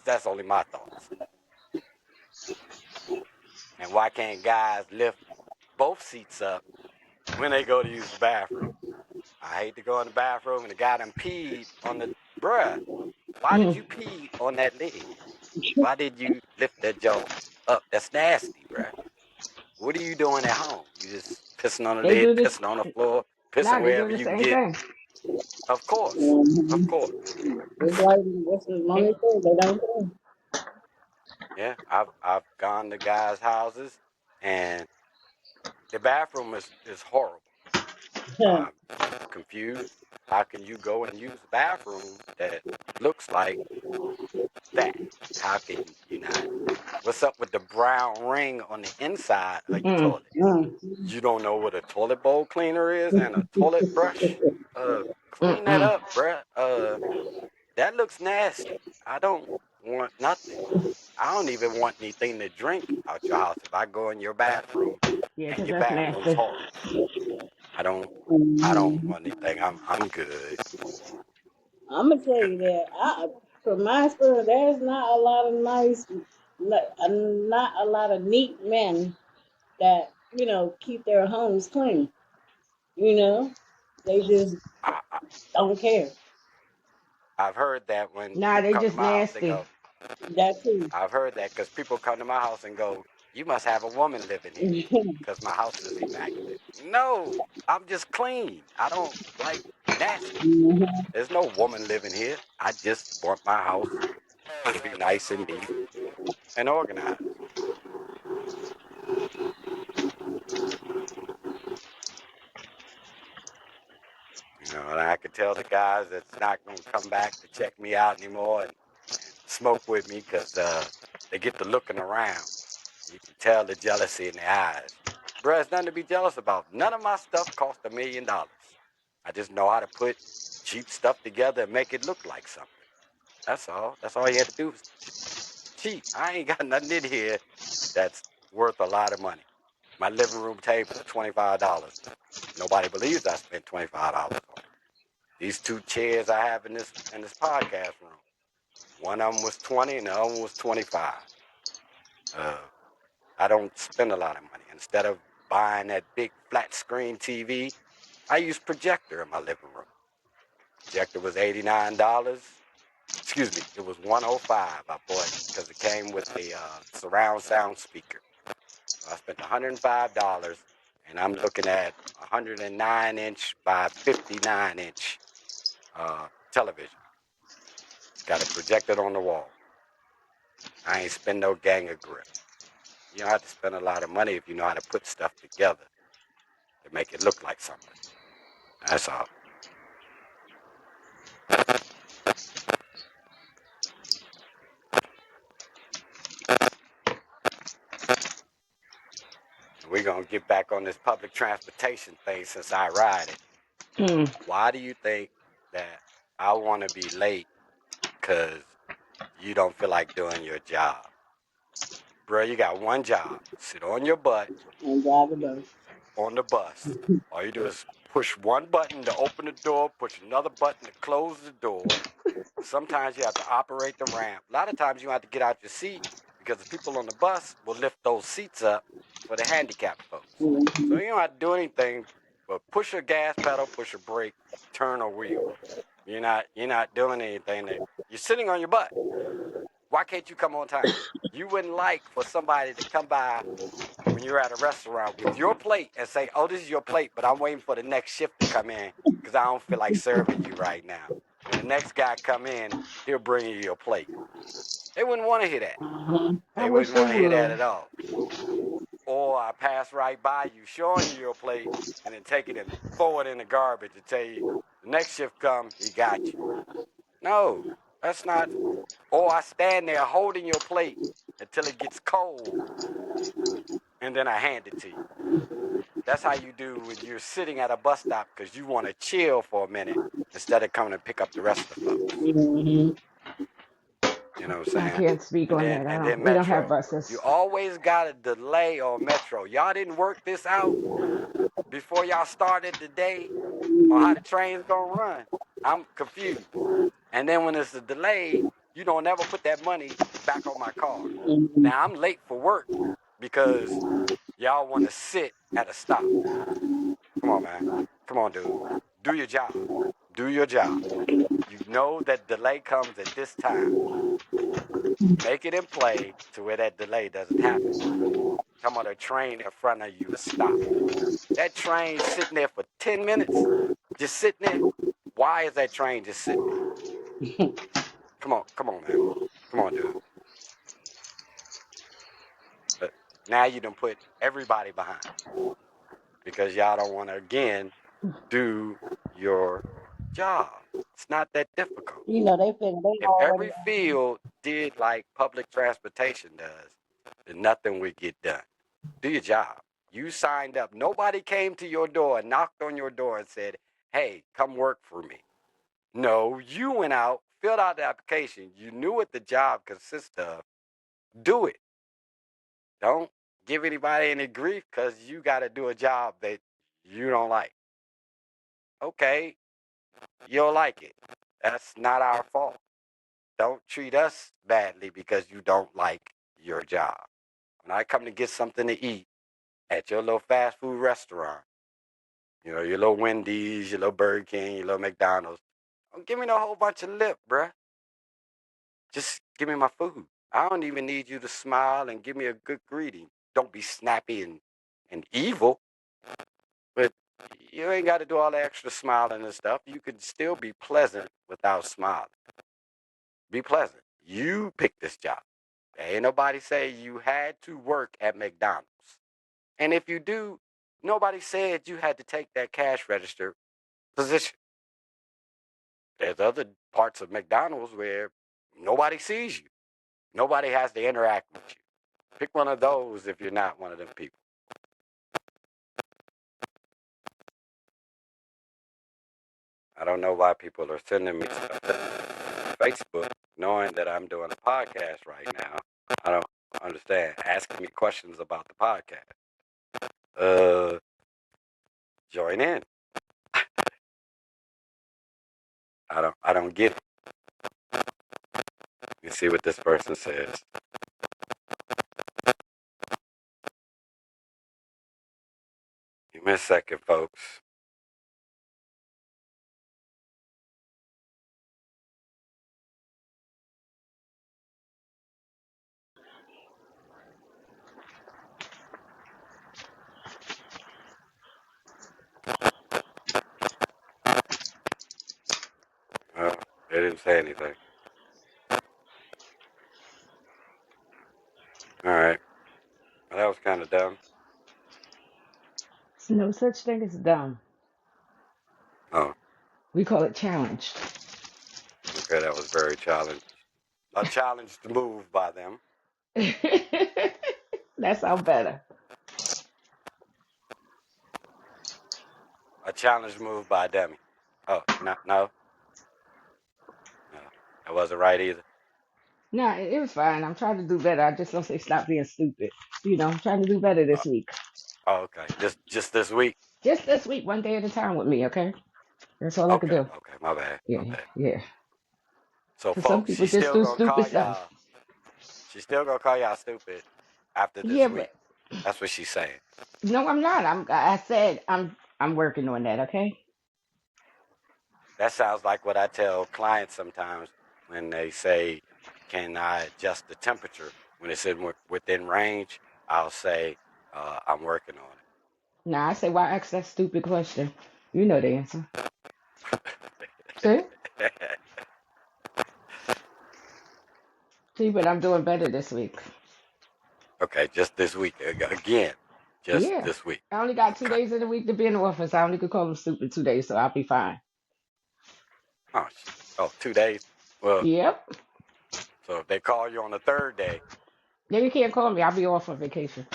That's only my thoughts. And why can't guys lift both seats up when they go to use the bathroom? I hate to go in the bathroom and the guy done peed on the bruh. Why did you pee on that lid? Why did you lift that joint up? That's nasty, bruh. What are you doing at home? You just pissing on the They lid, do this. pissing on the floor, pissing Nah, they wherever do the you can same get. thing. Of course. Of Mm-hmm. course. It's like what's his mommy said, they don't care. Yeah, I've gone to guys' houses and the bathroom is horrible. I'm confused. How can you go and use a bathroom that looks like that? How can you not? What's up with the brown ring on the inside of your Mm. toilet? You don't know what a toilet bowl cleaner is and a toilet brush? Clean that Mm-mm. up, bruh. That looks nasty. I don't want nothing. I don't even want anything to drink out your house if I go in your bathroom Yeah, and 'cause your that's bathroom's nasty. horrible. I don't Mm-hmm. want anything. I'm good. I'm gonna tell Good. you that from my experience, there's not a lot of not a lot of neat men that keep their homes clean. You know, they just I, don't care. I've heard that when Nah, people they come to just my house, they nasty. go, That too. I've heard that because people come to my house and go, you must have a woman living here because my house is immaculate. No, I'm just clean. I don't like nasty. Mhm. There's no woman living here. I just want my house to be nice and neat and organized. And I could tell the guys that's not going to come back to check me out anymore and smoke with me because they get to looking around. You can tell the jealousy in their eyes. Bruh, there's nothing to be jealous about. None of my stuff cost $1 million. I just know how to put cheap stuff together and make it look like something. That's all. That's all you had to do was cheap. I ain't got nothing in here that's worth a lot of money. My living room table is $25. Nobody believes I spent $25 on it. These two chairs I have in this podcast room, one of them was $20 and the other one was $25. I don't spend a lot of money. Instead of buying that big flat screen TV, I use projector in my living room. Projector was $89. Excuse me, it was $105. I bought because it came with a surround sound speaker. So I spent $105, and I'm looking at 109-inch by 59-inch television. Got it projected on the wall. I ain't spend no gang of grip. You don't have to spend a lot of money if you know how to put stuff together to make it look like something. That's all. We're going to get back on this public transportation thing since I ride it. Why do you think that I want to be late because you don't feel like doing your job? Bro, you got one job. Sit on your butt And drive the bus. on the bus. All you do is push one button to open the door, push another button to close the door. Sometimes you have to operate the ramp. A lot of times you have to get out your seat because the people on the bus will lift those seats up for the handicapped folks. So you don't have to do anything but push a gas pedal, push a brake, turn a wheel. You're not doing anything. You're sitting on your butt. Why can't you come on time? You wouldn't like for somebody to come by when you're at a restaurant with your plate and say, oh, this is your plate, but I'm waiting for the next shift to come in because I don't feel like serving you right now. When the next guy come in, he'll bring you your plate. They wouldn't want to hear that. They wouldn't want to hear that at all. Or I pass right by you, showing you your plate, and then take it and throw it in the garbage and tell you, the next shift come, he got you. No, that's not. Or I stand there holding your plate until it gets cold, and then I hand it to you. That's how you do when you're sitting at a bus stop because you want to chill for a minute instead of coming to pick up the rest of the folks. Mm-hmm. You know what I'm I saying? can't speak on that. And then We don't have Metro. buses. You always got a delay on Metro. Y'all didn't work this out before y'all started the day on how the train's gonna run. I'm confused. And then when it's a delay, you don't ever put that money back on my card. Mm-hmm. Now I'm late for work because y'all want to sit at a stop. Come on, man. Come on, dude. Do your job. Do your job. You know that delay comes at this time. Make it in play to where that delay doesn't happen. Come on, a train in front of you to stop. That train sitting there for 10 minutes, just sitting there. Why is that train just sitting there? Come on, man. Come on, dude. But now you done put everybody behind because y'all don't want to, again, do your job. It's not that difficult. You know, they think they If already. every field did like public transportation does, then nothing would get done. Do your job. You signed up. Nobody came to your door and knocked on your door and said, hey, come work for me. No, you went out, filled out the application. You knew what the job consists of. Do it. Don't give anybody any grief because you got to do a job that you don't like. Okay, you don't like it. That's not our fault. Don't treat us badly because you don't like your job. When I come to get something to eat at your little fast food restaurant, you know, your little Wendy's, your little Burger King, your little McDonald's, don't give me no whole bunch of lip, bruh. Just give me my food. I don't even need you to smile and give me a good greeting. Don't be snappy and evil. But you ain't got to do all the extra smiling and stuff. You can still be pleasant without smiling. Be pleasant. You picked this job. Ain't nobody say you had to work at McDonald's. And if you do, nobody said you had to take that cash register position. There's other parts of McDonald's where nobody sees you. Nobody has to interact with you. Pick one of those if you're not one of them people. I don't know why people are sending me stuff to Facebook knowing that I'm doing a podcast right now. I don't understand. Asking me questions about the podcast. join in. I don't get it. You see what this person says. Give me a second, folks. They didn't say anything. All right. Well, that was kind of dumb. There's no such thing as dumb. Oh, We call it challenge. okay. That was very challenging. A challenged move by them. That sounds better. A challenged move by Demi. Oh, no. That wasn't right either. No, it was fine. I'm trying to do better. I just don't say stop being stupid. I'm trying to do better this week. Oh, okay. Just this week. Just this week, one day at a time with me, okay? That's all I can Okay. do. Okay. My bad. Yeah, yeah. So, Because some folks, people she's just still do gonna stupid call stuff. y'all. She's still gonna call y'all stupid after Yeah, this week. but That's what she's saying. no, I'm not. I said I'm working on that, okay? That sounds like what I tell clients sometimes when they say, "Can I adjust the temperature?" When it's within range, I'll say, "I'm working on Now I say, why ask that stupid question? You know the answer. See? it." See, but I'm doing better this week. Okay, just this week again. Just Yeah. this week. I only got 2 Okay. days in the week to be in the office. I only could call them stupid 2 days, so I'll be fine. Oh, 2 days. Well, Yep. so if they call you on the third day, Then you can't call me. I'll be off on vacation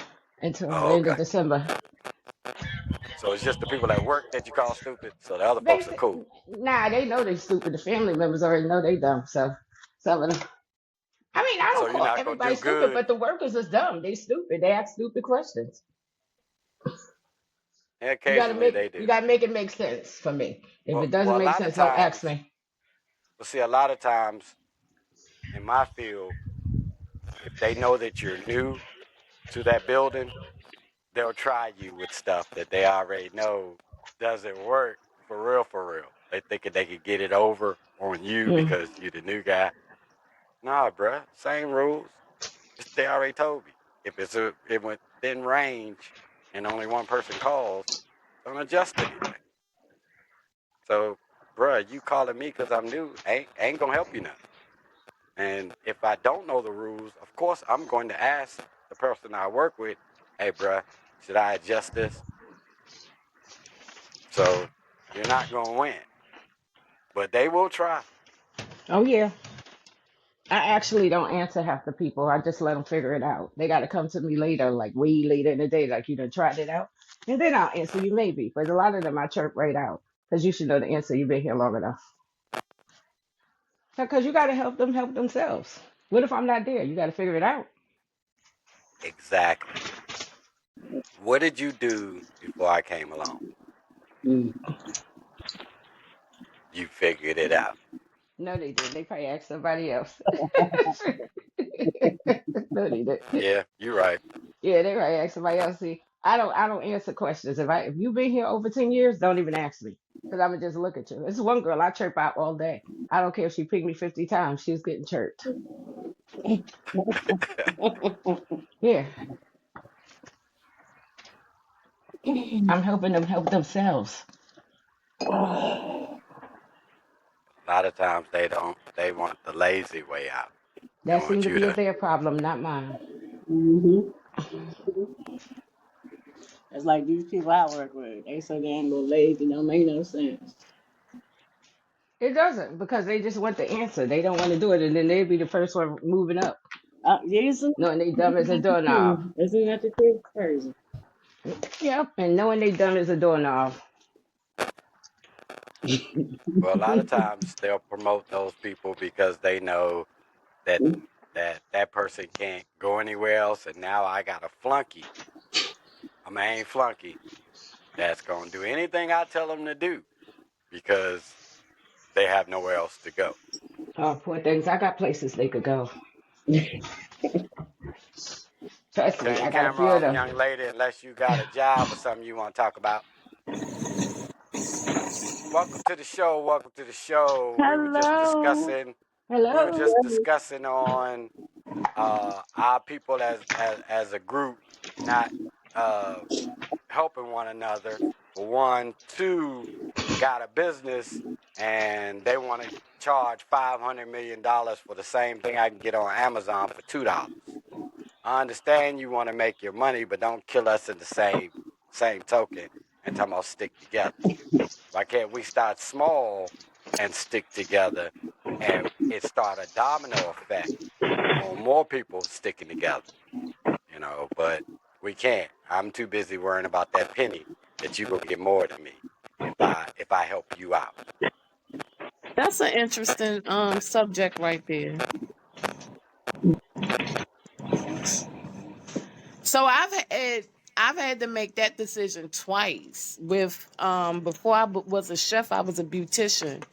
until the oh, end of okay. December. So it's just the people at work that you call stupid. So the other folks are Basic. cool. Nah, they know they stupid. The family members already know they dumb. So some of them. I mean, I So don't you're call not gonna everybody do stupid, good. but the workers is dumb. They stupid. They ask stupid questions. And You gotta occasionally make they you do. gotta make it make sense for me. If it Well, doesn't a make lot of sense, don't ask times. me. Well, see, a lot of times in my field, if they know that you're new to that building, they'll try you with stuff that they already know doesn't work for real, for real. They think they could get it over on you Mm. because you're the new guy. Nah, bruh, same rules. They already told me. If it within range and only one person calls, don't adjust anything. So, bruh, you calling me because I'm new ain't gonna help you nothing. And if I don't know the rules, of course I'm going to ask the person I work with, hey, bruh, should I adjust this? So you're not gonna win, but they will try. Oh yeah. I actually don't answer half the people. I just let them figure it out. They got to come to me later, like way later in the day, like you done tried it out. And then I'll answer you maybe. But a lot of them I chirp right out because you should know the answer. You've been here long enough. Because you got to help them help themselves. What if I'm not there? You got to figure it out. Exactly. What did you do before I came along? Mm. You figured it out. No, they did. They probably asked somebody else. No, they did. Yeah, you're right. Yeah, they probably asked somebody else. See, I don't answer questions. If you've been here over 10 years, don't even ask me because I'm gonna just look at you. This one girl I chirp out all day. I don't care if she pinged me 50 times. She was getting chirped. Yeah, I'm helping them help themselves. A lot of times they don't. They want the lazy way out. They That seemed want to you be a to. their problem, not mine. Hmm. It's like these people I work with. They so damn little lazy. Don't make no sense. It doesn't because they just want the answer. They don't want to do it, and then they'd be the first one moving up, Yeah, isn't knowing they dumb as a that the doorknob. truth? Isn't that the truth? Crazy. Yep, and knowing they dumb as a doorknob. Well, a lot of times they'll promote those people because they know that that person can't go anywhere else, and now I got a flunky a main flunky that's going to do anything I tell them to do because they have nowhere else to go. Oh, poor things. I got places they could go. Trust me, Turn your I got a camera few of off, them. young lady, unless you got a job or something you want to talk about. Welcome to the show. Welcome to the show. We were just Hello. discussing. We were Hello. just discussing on our people as a group not helping one another. For one, two, got a business and they want to charge $500 million for the same thing I can get on Amazon for $2. I understand you want to make your money, but don't kill us in the same token and talking about stick together. Why can't we start small and stick together and it start a domino effect on more people sticking together? But we can't. I'm too busy worrying about that penny that you gonna get more than me if I help you out. That's an interesting subject right there. So I've had to make that decision twice. With before I was a chef, I was a beautician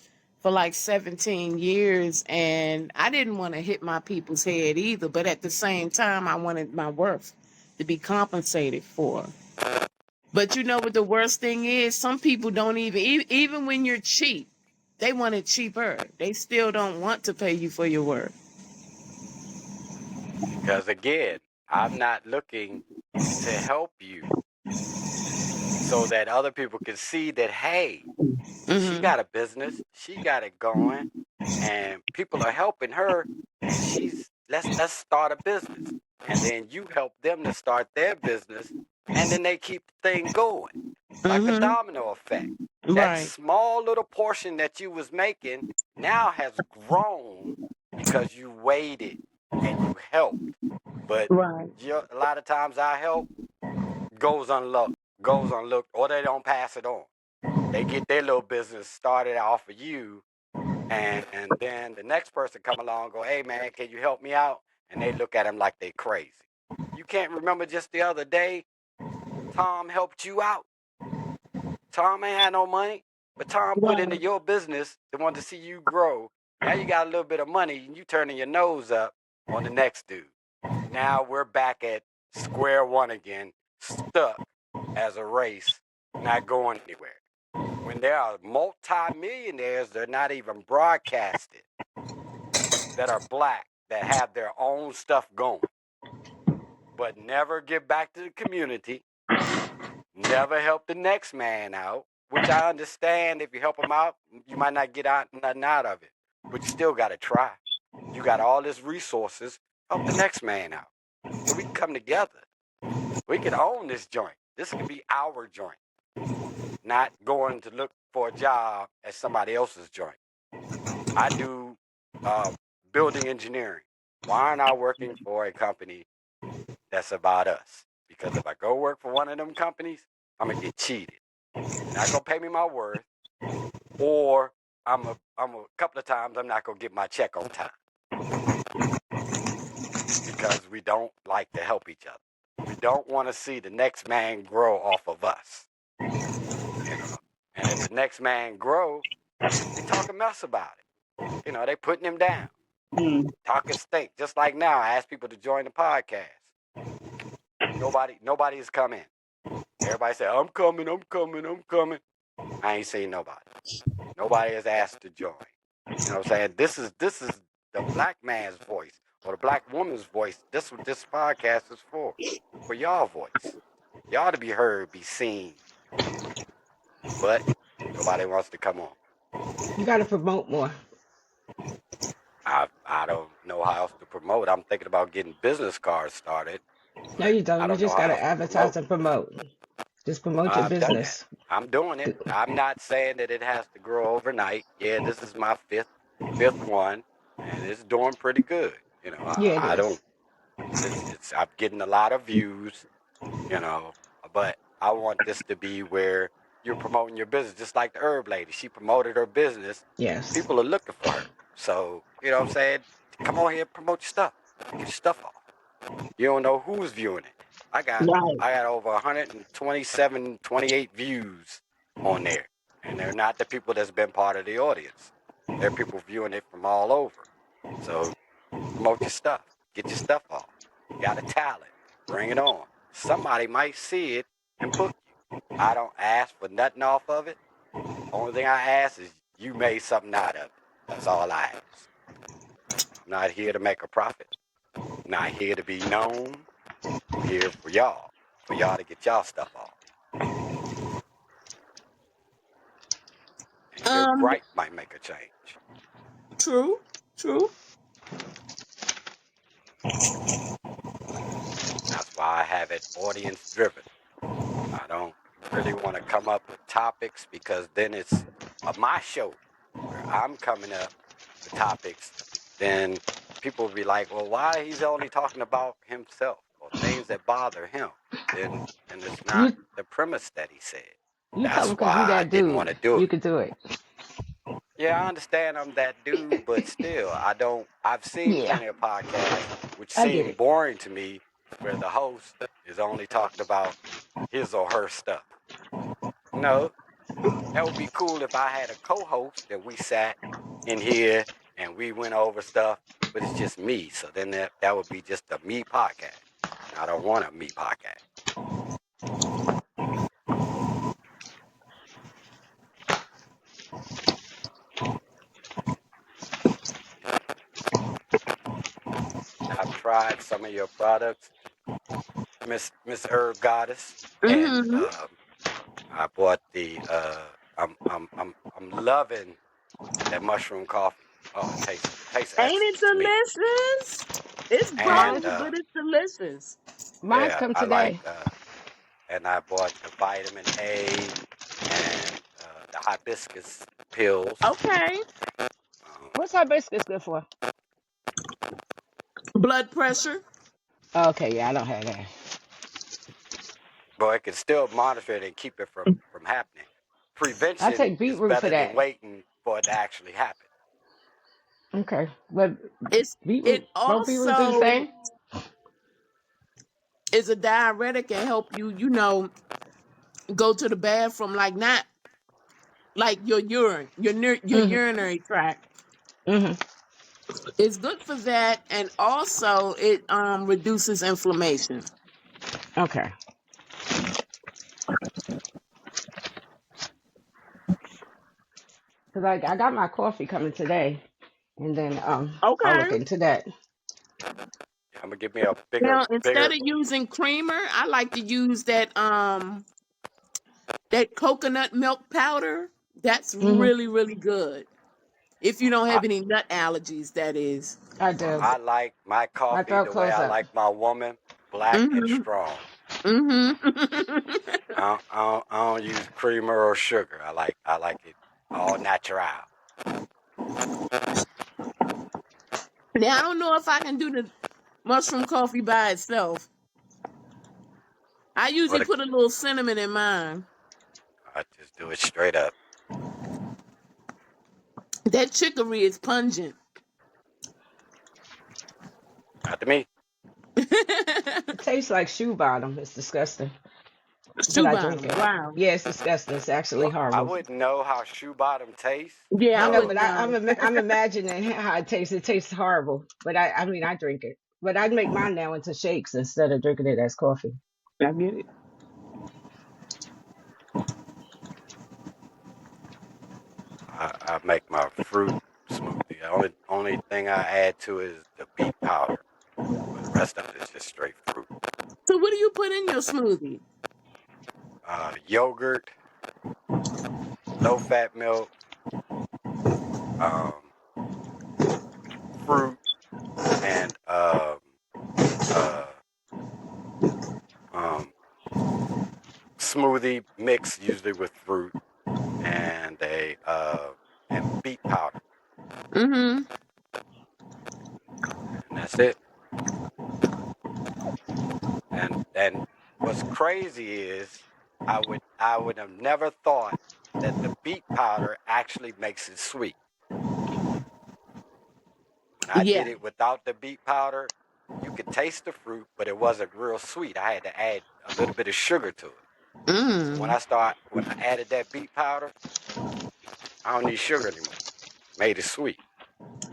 for like 17 years, and I didn't want to hit my people's head either. But at the same time, I wanted my worth to be compensated for. But you know what the worst thing is? Some people don't even when you're cheap, they want it cheaper. They still don't want to pay you for your work. Because again, I'm not looking to help you so that other people can see that, hey, she Mm-hmm. got a business, she got it going, and people are helping her, and let's start a business. And then you help them to start their business, and then they keep the thing going. Like a Mm-hmm. domino effect. That Right. small little portion that you was making now has grown because you waited and you helped. But Right. a lot of times our help goes unlooked, or they don't pass it on. They get their little business started off of you, and then the next person come along and go, hey man, can you help me out? And they look at them like they crazy. You can't remember just the other day, Tom helped you out. Tom ain't had no money, but Tom put into Right. your business and wanted to see you grow. Now you got a little bit of money and you turning your nose up on the next dude. Now we're back at square one again, stuck as a race, not going anywhere. When there are multi-millionaires that are not even broadcasted, that are black, that have their own stuff going, but never give back to the community, never help the next man out, which I understand. If you help him out, you might not get nothing out of it, but you still got to try. You got all these resources, help the next man out. So we can come together. We can own this joint. This can be our joint, not going to look for a job at somebody else's joint. I do building engineering. Why aren't I working for a company that's about us? Because if I go work for one of them companies, I'm gonna get cheated. They're not gonna pay me my worth, or I'm a couple of times I'm not gonna get my check on time because we don't like to help each other. We don't want to see the next man grow off of us. And if the next man grow, they talking mess about it. They putting him down, talking stink. Just like now, I ask people to join the podcast. Nobody is coming. Everybody say, I'm coming. I ain't seen nobody. Nobody has asked to join. You know what I'm saying? This is the black man's voice or the black woman's voice. This is what this podcast is for y'all voice. Y'all to be heard, be seen. But nobody wants to come on. You got to promote more. I don't know how else to promote. I'm thinking about getting business cards started, No, but you I don't. You don't know just how got to else to advertise promote. and promote. Just promote your I've done that. business. I'm doing it. I'm not saying that it has to grow overnight. Yeah, this is my fifth one, and it's doing pretty good. Yeah, it I don't. is. I'm getting a lot of views. But I want this to be where you're promoting your business, just like the herb lady. She promoted her business. Yes. People are looking for her. So you know what I'm saying? Come on here, promote your stuff. Get your stuff off. You don't know who's viewing it. I got Right. over 127, 28 views on there, and they're not the people that's been part of the audience. They're people viewing it from all over. So promote your stuff, get your stuff off. You got a talent, bring it on. Somebody might see it and book you. I don't ask for nothing off of it. Only thing I ask is you made something out of it. That's all I ask. I'm not here to make a profit. I'm not here to be known. I'm here for y'all to get y'all stuff off. And your Um, gripe might make a change. true, true. That's why I have it audience driven. I don't really want to come up with topics because then it's my show where I'm coming up with topics. Then people will be like, well, why he's only talking about himself or things that bother him? Then it's not You the premise that he said. you tell That's them because you why I that didn't want dude. to do You it. could do it. Yeah, I understand I'm that dude, but still, I don't. I've seen Yeah, plenty of podcasts which I get seem it. boring to me, where the host is only talking about his or her stuff. No, that would be cool if I had a co-host that we sat in here and we went over stuff, but it's just me. So then that would be just a me podcast, and I don't want a me podcast. I've tried some of your products, Miss Herb Goddess, and Mm-hmm. I bought the. I'm loving that mushroom coffee. Oh, it tastes Ain't it excellent to me. delicious? It's And Mine's grown, but it's delicious. mine's yeah, come I like. today. And I bought the vitamin A and the hibiscus pills. Okay. What's hibiscus good for? Blood pressure. Okay, yeah, I don't have that. But it can still monitor it and keep it from happening. I Prevention take is beetroot for better than that. waiting for it to actually happen. Okay, but It beetroot don't beetroot do the also same? is a diuretic and help you, go to the bathroom like not like your urine, your Mhm. urinary tract. Mhm. It's good for that, and also it reduces inflammation. Okay. Cause I got my coffee coming today, and then I'll Okay. look into that. I'm gonna give me a Now instead bigger. of using creamer, I like to use that coconut milk powder. That's Mhm. really, really good. If you don't I, have any nut allergies, that is. I well, do. I like my My coffee throat the way closed I up. like my woman, black and Mm-hmm. strong. Mm-hmm. I don't use creamer or sugar. I like it all natural. Now I don't know if I can do the mushroom coffee by itself. I usually But put a little cinnamon in mine. I just do it straight up. That chicory is pungent. Not to me. It tastes like shoe bottom. It's disgusting, but Shoe I drink bottom. it. Wow. Yeah, it's disgusting. It's actually Well, I horrible. wouldn't know how shoe bottom tastes, Yeah, I I know, so but wouldn't know. I'm imagining how it tastes. It tastes horrible, but I mean I drink it. But I'd make mine now into shakes instead of drinking it as coffee. I get it. I make my fruit smoothie. The only thing I add to it is the beet powder. But the rest of it is just straight fruit. So what do you put in your smoothie? Yogurt, low fat milk, um, fruit, and uh, um, smoothie mix usually with fruit and and beet powder, Mm-hmm. and that's it. And what's crazy is I would have never thought that the beet powder actually makes it sweet. When I Yeah. did it without the beet powder, you could taste the fruit, but it wasn't real sweet. I had to add a little bit of sugar to it. When Mm. I added that beet powder, I don't need sugar anymore. Made it sweet.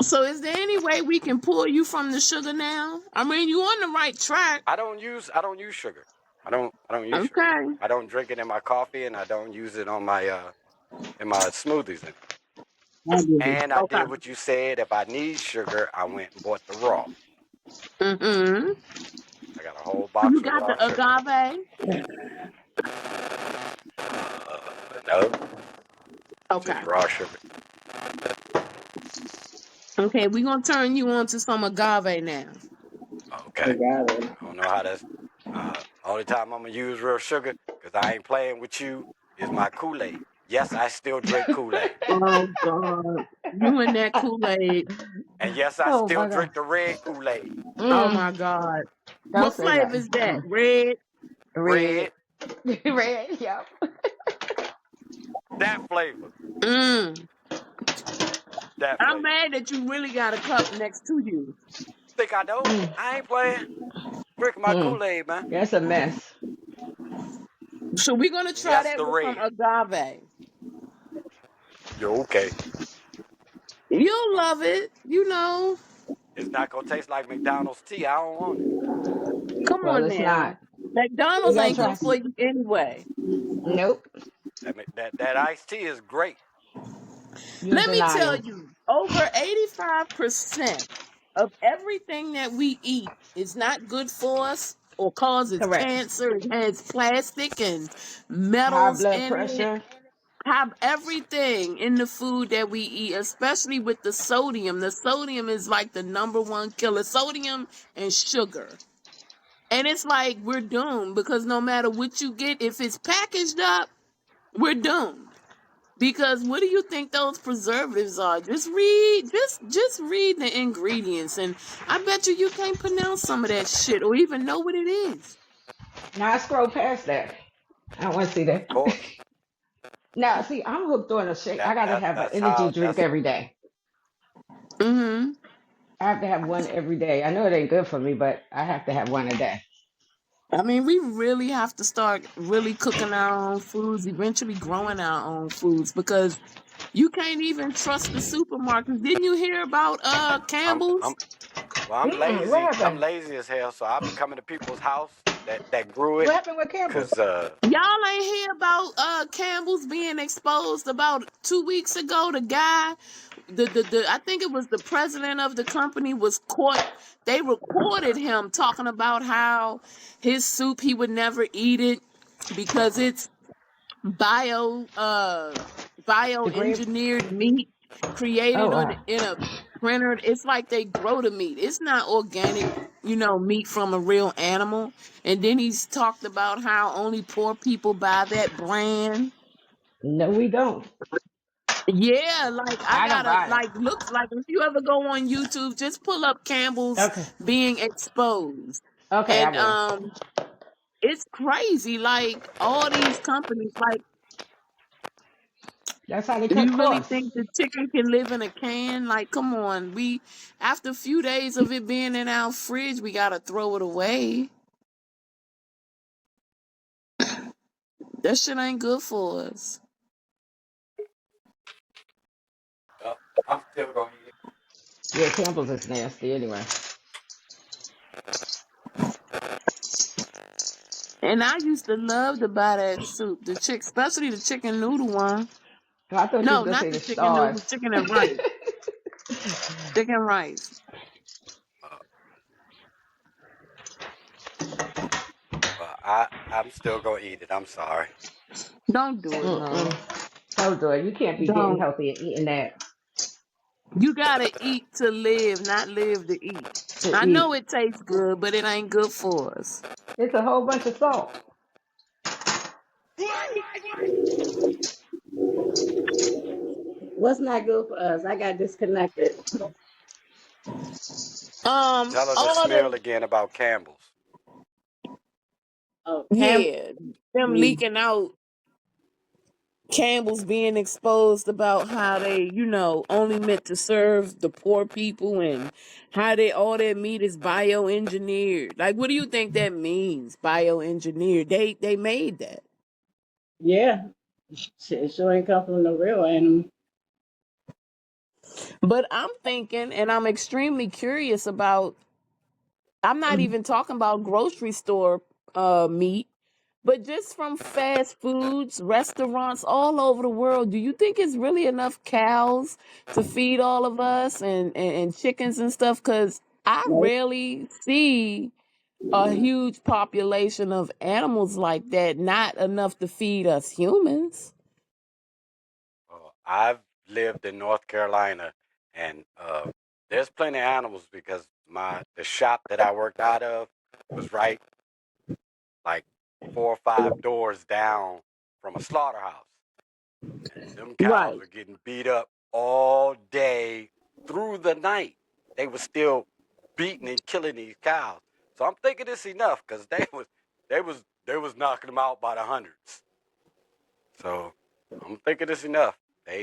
So is there any way we can pull you from the sugar now? I mean, you on the right track. I don't use sugar. I don't use sugar. Okay. I don't drink it in my coffee, and I don't use it on my in my smoothies. And I Okay. did what you said. If I need sugar, I went and bought the raw. Mm-hmm. I got a whole box You of got raw the sugar. agave? No, Okay. just raw sugar. Okay, we're gonna turn you on to some agave now. Okay. I don't know how that's. Only time I'm gonna use real sugar, cause I ain't playing with you, is my Kool-Aid. Yes, I still drink Kool-Aid. Oh God. You and that Kool-Aid. And yes, I Oh still my God. drink the red Kool-Aid. Oh Mm, my God. don't What say flavor nothing. is that? Red? Red. Red, Red, yep. that flavor. Mm. That I'm flavor. mad that you really got a cup next to you. Think I don't? Mm, I ain't playing. Drinking my mm. Kool-Aid, man. That's a mess. So we're gonna try Yes, that the with some red. agave. You're okay. You'll love it, you know. It's not gonna taste like McDonald's tea. I don't want it. Come Well, on it's not. now. You McDonald's gotta ain't try. good for you anyway. Nope. That iced tea is great. You're Let me tell denying. you, over 85% of everything that we eat is not good for us or causes Correct. cancer. It has plastic and High metals blood in it. pressure. Have everything in the food that we eat, especially with the sodium. The sodium is like the number one killer. Sodium and sugar. And it's like we're doomed because no matter what you get, if it's packaged up, we're doomed. Because what do you think those preservatives are? Just read the ingredients, and I bet you can't pronounce some of that shit or even know what it is. Now I scroll past that. I don't want to see Of that. course. Now, see, I'm hooked on a shake. I gotta have an That's energy how. drink every day. Hmm. I have to have one every day. I know it ain't good for me, but I have to have one a day. I mean, we really have to start really cooking our own foods, eventually growing our own foods, because you can't even trust the supermarkets. Didn't you hear about I'm Campbell's? I'm Mm-mm, what lazy. I'm happened? lazy as hell. So I'll be coming to people's house that grew it, What happened with Campbell's? cause Y'all ain't hear about Campbell's being exposed about 2 weeks ago. The guy, the I think it was the president of the company was caught. They recorded him talking about how his soup he would never eat it because it's The grave? bioengineered meat Oh created on wow. in a printer. It's like they grow the meat. It's not organic, meat from a real animal. And then he's talked about how only poor people buy that brand. No, we don't. Yeah, like I I don't gotta buy it. like look like if you ever go on YouTube, just pull up Campbell's Okay. being exposed. Okay, I And will. it's crazy. Like all these companies, like That's how they cut you really costs. think the chicken can live in a can? Like, come on. We after a few days of it being in our fridge, we gotta throw it away. That shit ain't good for us. I'm still gonna eat it. Yeah, Campbell's is nasty anyway. And I used to love to buy that soup, especially the chicken noodle one. Oh, I thought you was No, gonna not say the the chicken noodle, stars. chicken and rice. Chicken rice. Uh, I'm still gonna eat it. I'm sorry. Don't do it, no. Mm-mm. Don't do it. You can't be getting Don't. healthy and eating that You gotta eat to live, not live to eat. to I know eat. it tastes good, but it ain't good for us. It's a whole bunch of salt. What's not good for us? I got disconnected. Tell her to All smell the again about Campbell's. Oh, Cam. yeah, them Mm. leaking out Campbell's being exposed about how they, only meant to serve the poor people and how they all their meat is bioengineered. Like, what do you think that means? Bioengineered. They made that. Yeah, it sure ain't come from the real animal. But I'm thinking, and I'm extremely curious about. I'm not even talking about grocery store meat, but just from fast foods, restaurants all over the world. Do you think it's really enough cows to feed all of us and chickens and stuff? Because I No, rarely see a huge population of animals like that, not enough to feed us humans. I've lived in North Carolina, and there's plenty of animals because the shop that I worked out of was right like 4 or 5 doors down from a slaughterhouse. And them cows Right. were getting beat up all day through the night. They were still beating and killing these cows. So I'm thinking it's enough because they was knocking them out by the hundreds. So I'm thinking it's enough.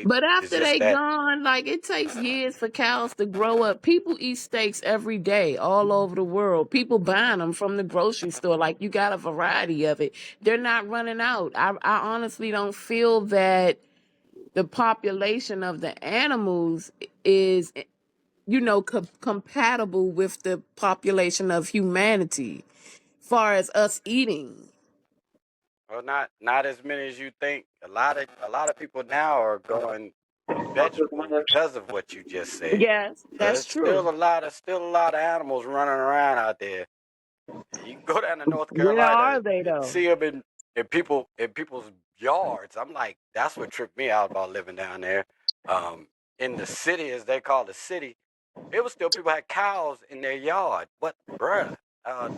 But It's after just they that. gone, like it takes years for cows to grow up. People eat steaks every day all over the world. People buying them from the grocery store. Like you got a variety of it. They're not running out. I honestly don't feel that the population of the animals is, compatible with the population of humanity, far as us eating. Well, not as many as you think. A lot of people now are going vegetable because of what you just said. Yes, So that's there's still true. a lot of animals running around out there. You can go down to North Where Carolina are they and though? see them in people's yards. I'm like, that's what tripped me out about living down there. Um, in the city, as they call the city, it was still people had cows in their yard. But bruh,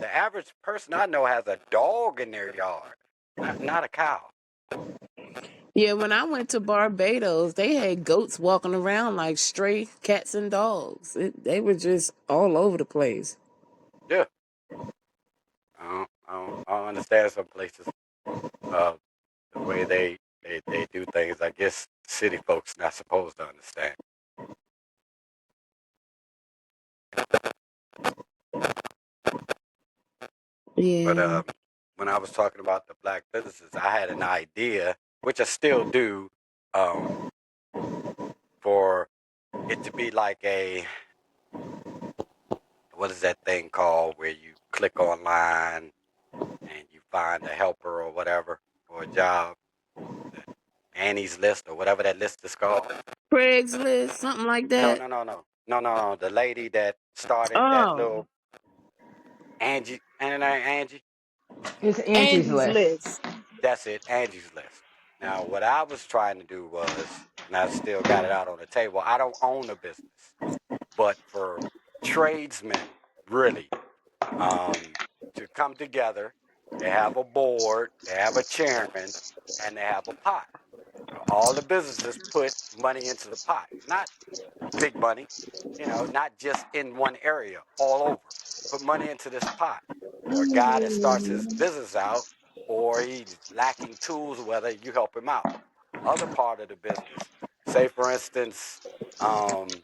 the average person I know has a dog in their yard, not a cow. Yeah, when I went to Barbados, they had goats walking around like stray cats and dogs. They were just all over the place. Yeah, I don't understand some places. Uh, the way they do things. I guess city folks not supposed to understand. But Yeah. when I was talking about the black businesses, I had an idea, which I still do, um, for it to be like what is that thing called where you click online and you find a helper or whatever for a job, Annie's List or whatever that list is called. Craigslist, something like No, that. no, no, no, no, no, no. The lady that started that Oh, little Angie, and Angie. It's Angie's Angie's List. List. That's it, Angie's List. Now, what I was trying to do was, and I still got it out on the table, I don't own a business, but for tradesmen, really, to come together, they have a board, they have a chairman, and they have a pot. All the businesses put money into the pot, not big money, not just in one area, all over. Put money into this pot for a guy that starts his business out or he's lacking tools, whether you help him out. Other part of the business, say for instance, um,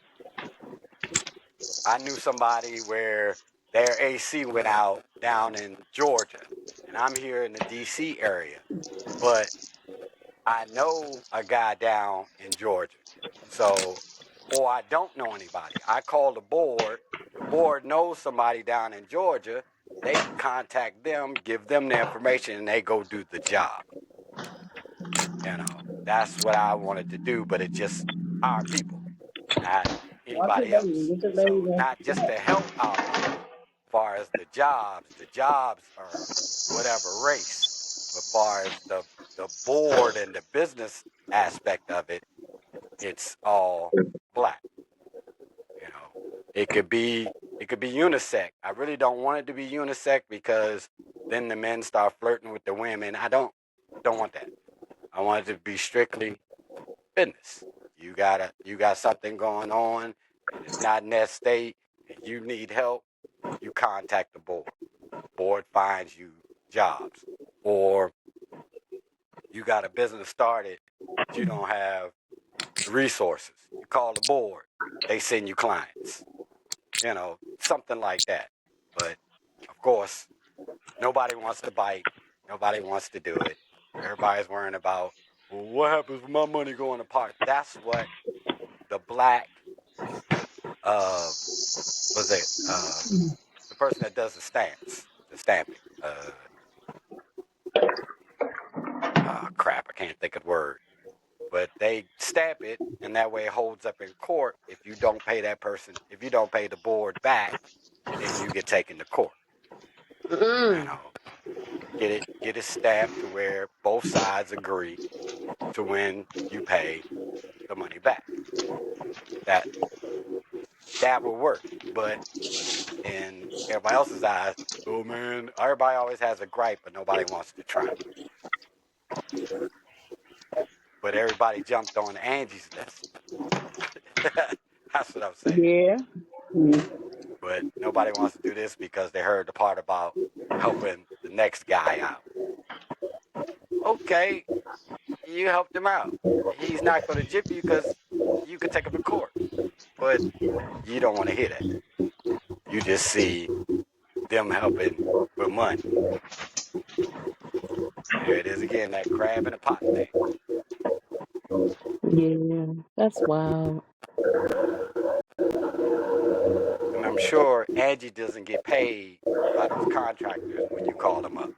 I knew somebody where their AC went out down in Georgia, and I'm here in the DC area, but I know a guy down in Georgia. So, or I don't know anybody. I call the board. The board knows somebody down in Georgia. They contact them, give them the information, and they go do the job. That's what I wanted to do, but it's just our people, not watch your anybody baby. else. Get your baby So, back. not just to help our people, far as the jobs. The jobs are whatever race, but far as the board and the business aspect of it, it's all black. You know, it could be unisex. I really don't want it to be unisex because then the men start flirting with the women. I don't want that. I want it to be strictly business. You got something going on and it's not in that state and you need help, you contact the board. Board finds you jobs. Or you got a business started but you don't have the resources. You call the board, they send you clients. Something like that. But of course, nobody wants to bite. Nobody wants to do it. Everybody's worrying about, well, what happens when my money go in the pot? That's what the black, uh, was it, the person that does the stamps, the stamping. Crap, I can't think of the word. But they stamp it, and that way it holds up in court. If you don't pay that person, if you don't pay the board back, then you get taken to court. Get it stamped to where both sides agree to when you pay the money back. That will work. But in everybody else's eyes, oh man, everybody always has a gripe, but nobody wants to try. But everybody jumped on Angie's list. That's what I'm saying. Yeah. But nobody wants to do this because they heard the part about helping the next guy out. Okay, you helped him out. He's not going to jip you because you could take him to court. But you don't want to hear that. You just see them helping with money. There it is again, that crab in a pot thing. Yeah. That's wild. And I'm sure Angie doesn't get paid by those contractors when you call them up.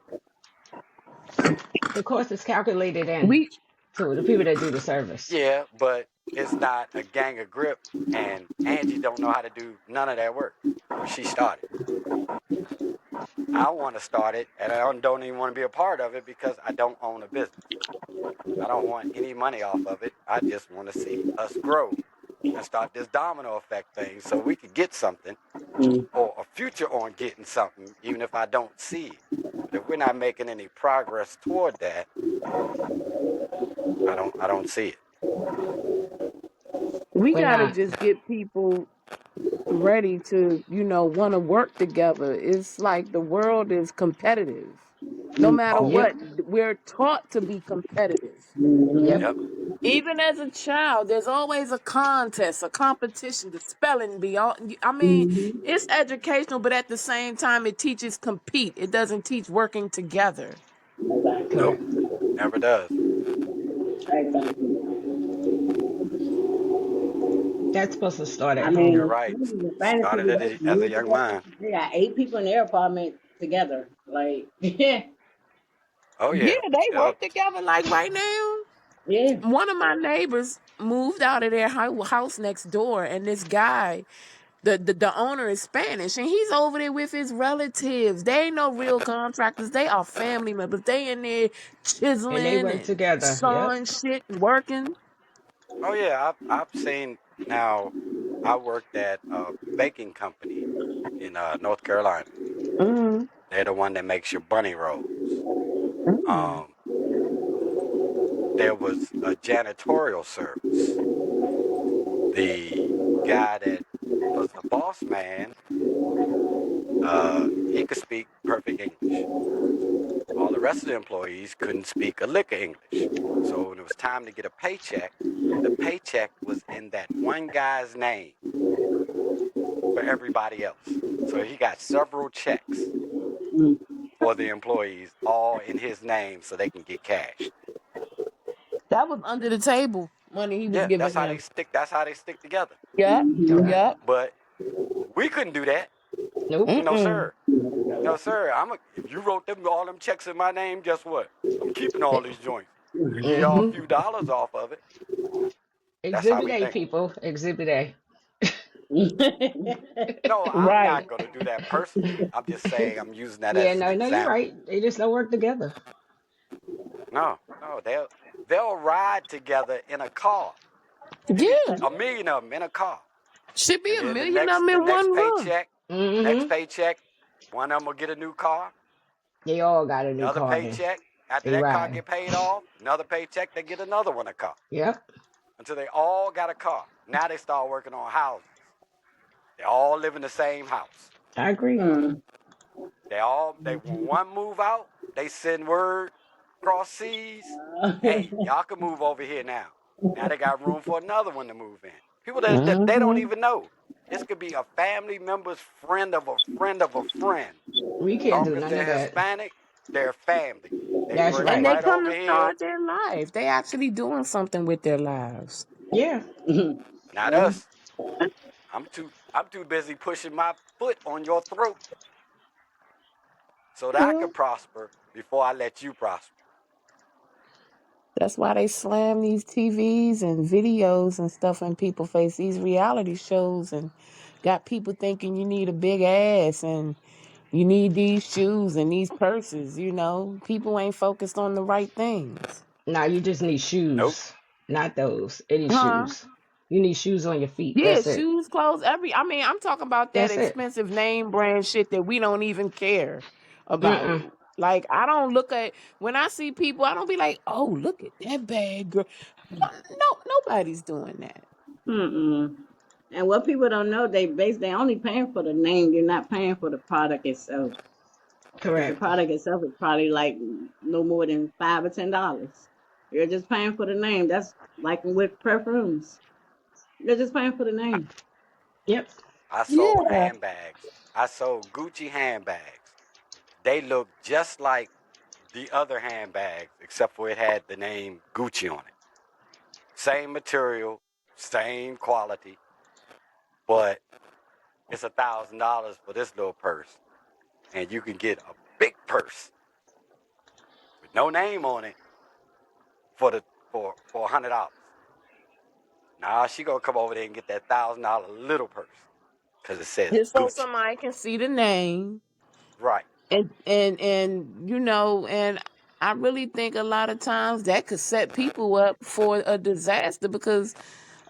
The cost is calculated in We to the people that do the service. Yeah, but it's not a gang of grip, and Angie don't know how to do none of that work. Well, she started. I want to start it, and I don't even want to be a part of it because I don't own a business. I don't want any money off of it. I just want to see us grow and start this domino effect thing so we could get something or a future on getting something, even if I don't see it. But if we're not making any progress toward that, I don't see it. we We're gotta not. just get people ready to, want to work together. It's like the world is competitive. No matter Oh, what, Yep. we're taught to be competitive. Yep. yep. Even as a child, there's always a contest, a competition, the spelling bee. I mean, it's educational, but at the same time, it teaches compete. It doesn't teach working together. Nope. Correct. Never does. That's supposed to start I at You're home. mean, right. the fantasy Started they as a moved young together. mind. They got 8 people in their apartment together. Like, yeah, Oh Yeah, yeah. they Yep. work together. Like right now, yeah. one of my neighbors moved out of their house next door, and this guy, the owner is Spanish, and he's over there with his relatives. They ain't no real contractors. They are family members. They in there And they chiseling work and together. Yep. sawing shit, working. Oh yeah. I've seen now. I worked at a baking company in North Carolina. Mm, They're the one that makes your bunny rolls. mm, Um, there was a janitorial service. The guy that was the boss man, he could speak perfect English. All the rest of the employees couldn't speak a lick of English. So when it was time to get a paycheck, the paycheck was in that one guy's name for everybody else. So he got several checks for the employees, all in his name, so they can get cash. that was under the table money he was Yeah, giving that's how they them. stick. That's how they stick together. Yep, Correct. yep. But we couldn't do that. Nope. No, Mm-mm. sir. No, sir. If you wrote all them checks in my name, guess what? I'm keeping all these joints. I give y'all a Mm-hmm. few dollars off of it. That's how Exhibit we A, think. people. Exhibit A. No, I'm Right. not gonna do that personally. I'm just saying I'm using that Yeah, as an no, no, you're example. right. They just don't work together. No, they'll ride together in a car. It be Yeah. a million of them in a car, Should be and a then million of them the in one next room. paycheck, Mm-hmm. one of them will get a new car. They all got a new Another car then. paycheck, after They that car riding. get paid off, another paycheck, they get another one a car Yep. until they all got a car. Now they start working on houses. They all live in the same house. I agree. They when one move out, they send word. cross seas. Hey, y'all can move over here now. Now they got room for another one to move in. People that they don't Mm-hmm. even know. This could be a family member's friend of a friend of a friend. We can't Long do as none of they're that. Hispanic, they're family. They That's bring them And right. they right come over to here. start their life. They actually doing something with their lives. Yeah. Not us. I'm too busy pushing my foot on your throat so that I Well, can prosper before I let you prosper. that's why they slam these TVs and videos and stuff in people's face, these reality shows, and got people thinking you need a big ass and you need these shoes and these purses, you know. People ain't focused on the right things. Now you just need Nope. shoes, not those. Any Huh? shoes. You need shoes on your feet. Yeah, That's it. shoes, clothes, I mean, I'm talking about that That's it. expensive name brand shit that we don't even care Mm-mm. about. Like, I don't look at, when I see people, I don't be like, oh, look at that bad girl. No, nobody's doing that. Mm-mm. And what people don't know, they only paying for the name. You're not paying for the product itself. Because the Correct. product itself is probably like no more than $5 or $10. You're just paying for the name. That's like with perfumes. You're just paying for the name. Yep. I sold Yeah. handbags. I sold Gucci handbags. They look just like the other handbags, except for it had the name Gucci on it. Same material, same quality, but it's $1,000 for this little purse, and you can get a big purse with no name on it for $100. Now she gonna come over there and get that $1,000 little purse because it says Just so Gucci. somebody can see the name. Right. And you know, and I really think a lot of times that could set people up for a disaster because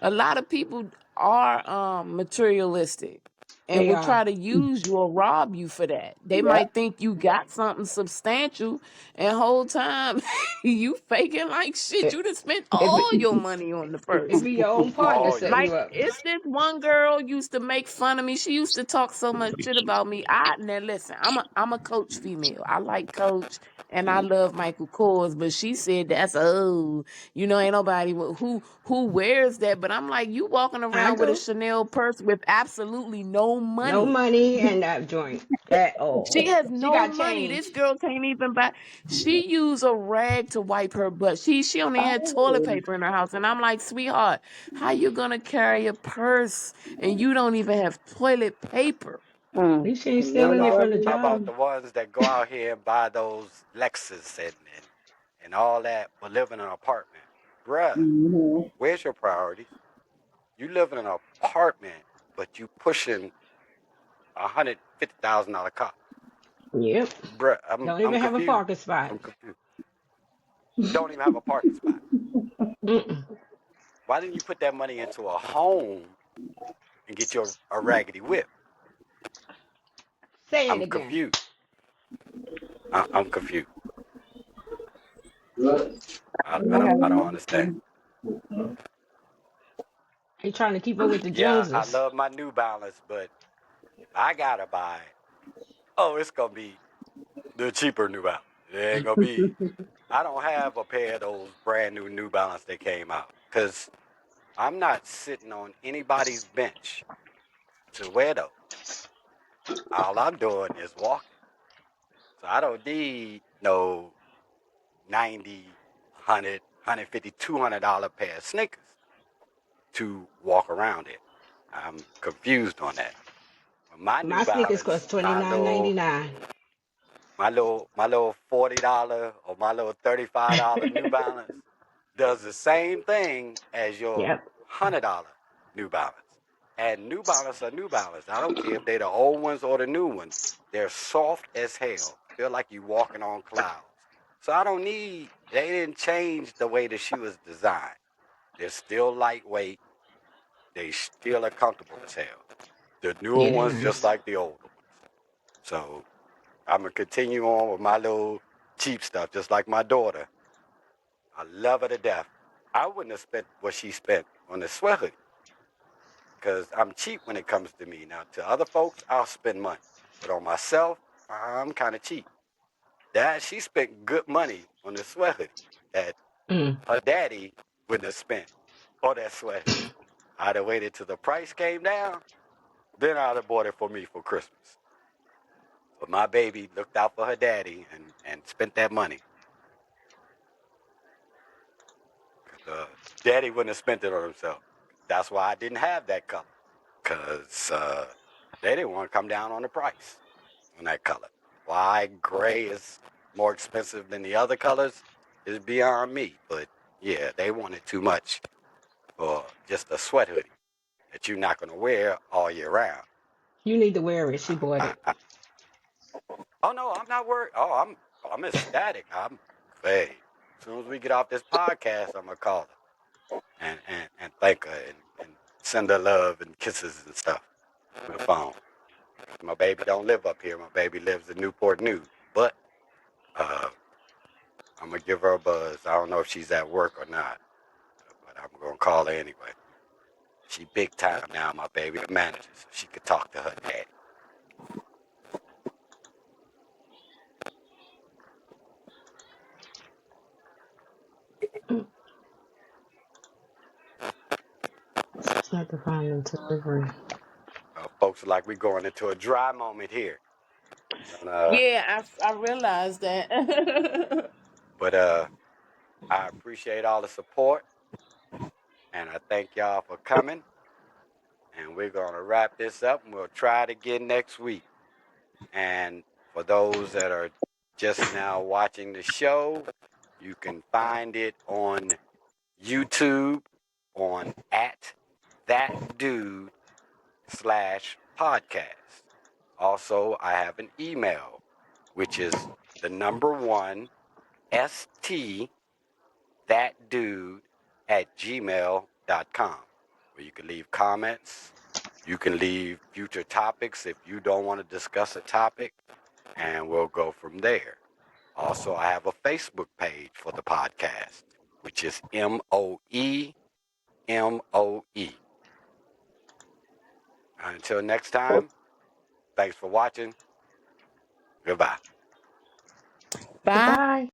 a lot of people are materialistic and They will are. try to use you or rob you for that. They might think you got something substantial and whole time you faking like shit. It, You just spent it, all be, your money on the it purse. be your own partner Oh setting yeah. Like you up. it's this one girl used to make fun of me. She used to talk so much shit about me. I now listen. I'm a Coach female. I like Coach and I love Michael Kors. But she said that's ain't nobody who wears that. But I'm like, you walking I around with a do. Chanel purse with absolutely no No money. money and that joint at She all. has She no got money. This change. girl can't even buy. She used a rag to wipe her butt. She only had toilet Oh. paper in her house, and I'm like, sweetheart, how you gonna carry a purse and you don't even have toilet paper? At least she ain't How stealing it about from the Lord. how about job. the ones that go out here and buy those Lexus and all that, but live in an apartment? Bruh, Mm-hmm. where's your priorities? You live in an apartment, but you pushing $150,000 car. Yep. Bruh, I'm Don't I'm even have a confused. parking spot. I'm confused. Don't even have a parking spot. Mm-mm. Why didn't you put that money into a home and get your a raggedy whip? Say it I'm again. confused. I'm confused. I don't understand. He trying to keep up with the Yeah, I Joneses. love my New Balance, but if I gotta buy it, oh, it's gonna be the cheaper New Balance. It ain't gonna be. I don't have a pair of those brand New Balance that came out because I'm not sitting on anybody's bench to wear those. All I'm doing is walking, so I don't need no 90, 100, 150, $200 pair of sneakers to walk around in. I'm confused on that. My New My sneakers Balance, cost $29.99. my little $40 or my little $35 New Balance does the same thing as your Yep. $100 New Balance. And New Balance are New Balance. I don't care if they're the old ones or the new ones. They're soft as hell. Feel like you're walking on clouds. So I don't need. They didn't change the way the shoe is designed. They're still lightweight. They still are comfortable as hell. The newer Yeah, they ones just nice. like the older ones. So I'm gonna continue on with my little cheap stuff, just like my daughter. I love her to death. I wouldn't have spent what she spent on the sweat hoodie because I'm cheap when it comes to me. Now, to other folks, I'll spend money, but on myself, I'm kind of cheap. Dad, she spent good money on this sweat hoodie that Mm. her daddy wouldn't have spent on that sweat hoodie. I'd have waited till the price came down, then I'd have bought it for me for Christmas. But my baby looked out for her daddy and spent that money. Daddy wouldn't have spent it on himself. That's why I didn't have that color. Because they didn't want to come down on the price on that color. Why gray is more expensive than the other colors is beyond me. But yeah, they wanted too much for just a sweat hoodie that you're not going to wear all year round. You need to wear it. She bought it. Oh no, I'm not worried. Oh, I'm ecstatic. Hey, as soon as we get off this podcast, I'm gonna call her and thank her and send her love and kisses and stuff on the phone. My baby don't live up here. My baby lives in Newport News. But I'm gonna give her a buzz. I don't know if she's at work or not, but I'm gonna call her anyway. She big time now, my baby, the manager, so she could talk to her daddy. It's not the final delivery. Folks are like we going into a dry moment here. And, Yeah, I realized that. but I appreciate all the support, and I thank y'all for coming. And we're gonna wrap this up, and we'll try it again next week. And for those that are just now watching the show, you can find it on YouTube on @thatdude/podcast. Also, I have an email, which is the number 1 ST thatdude@gmail.com, where you can leave comments. You can leave future topics if you don't want to discuss a topic, and we'll go from there. Also, I have a Facebook page for the podcast, which is MOE. Until next time, thanks for watching. Goodbye. Bye. Goodbye.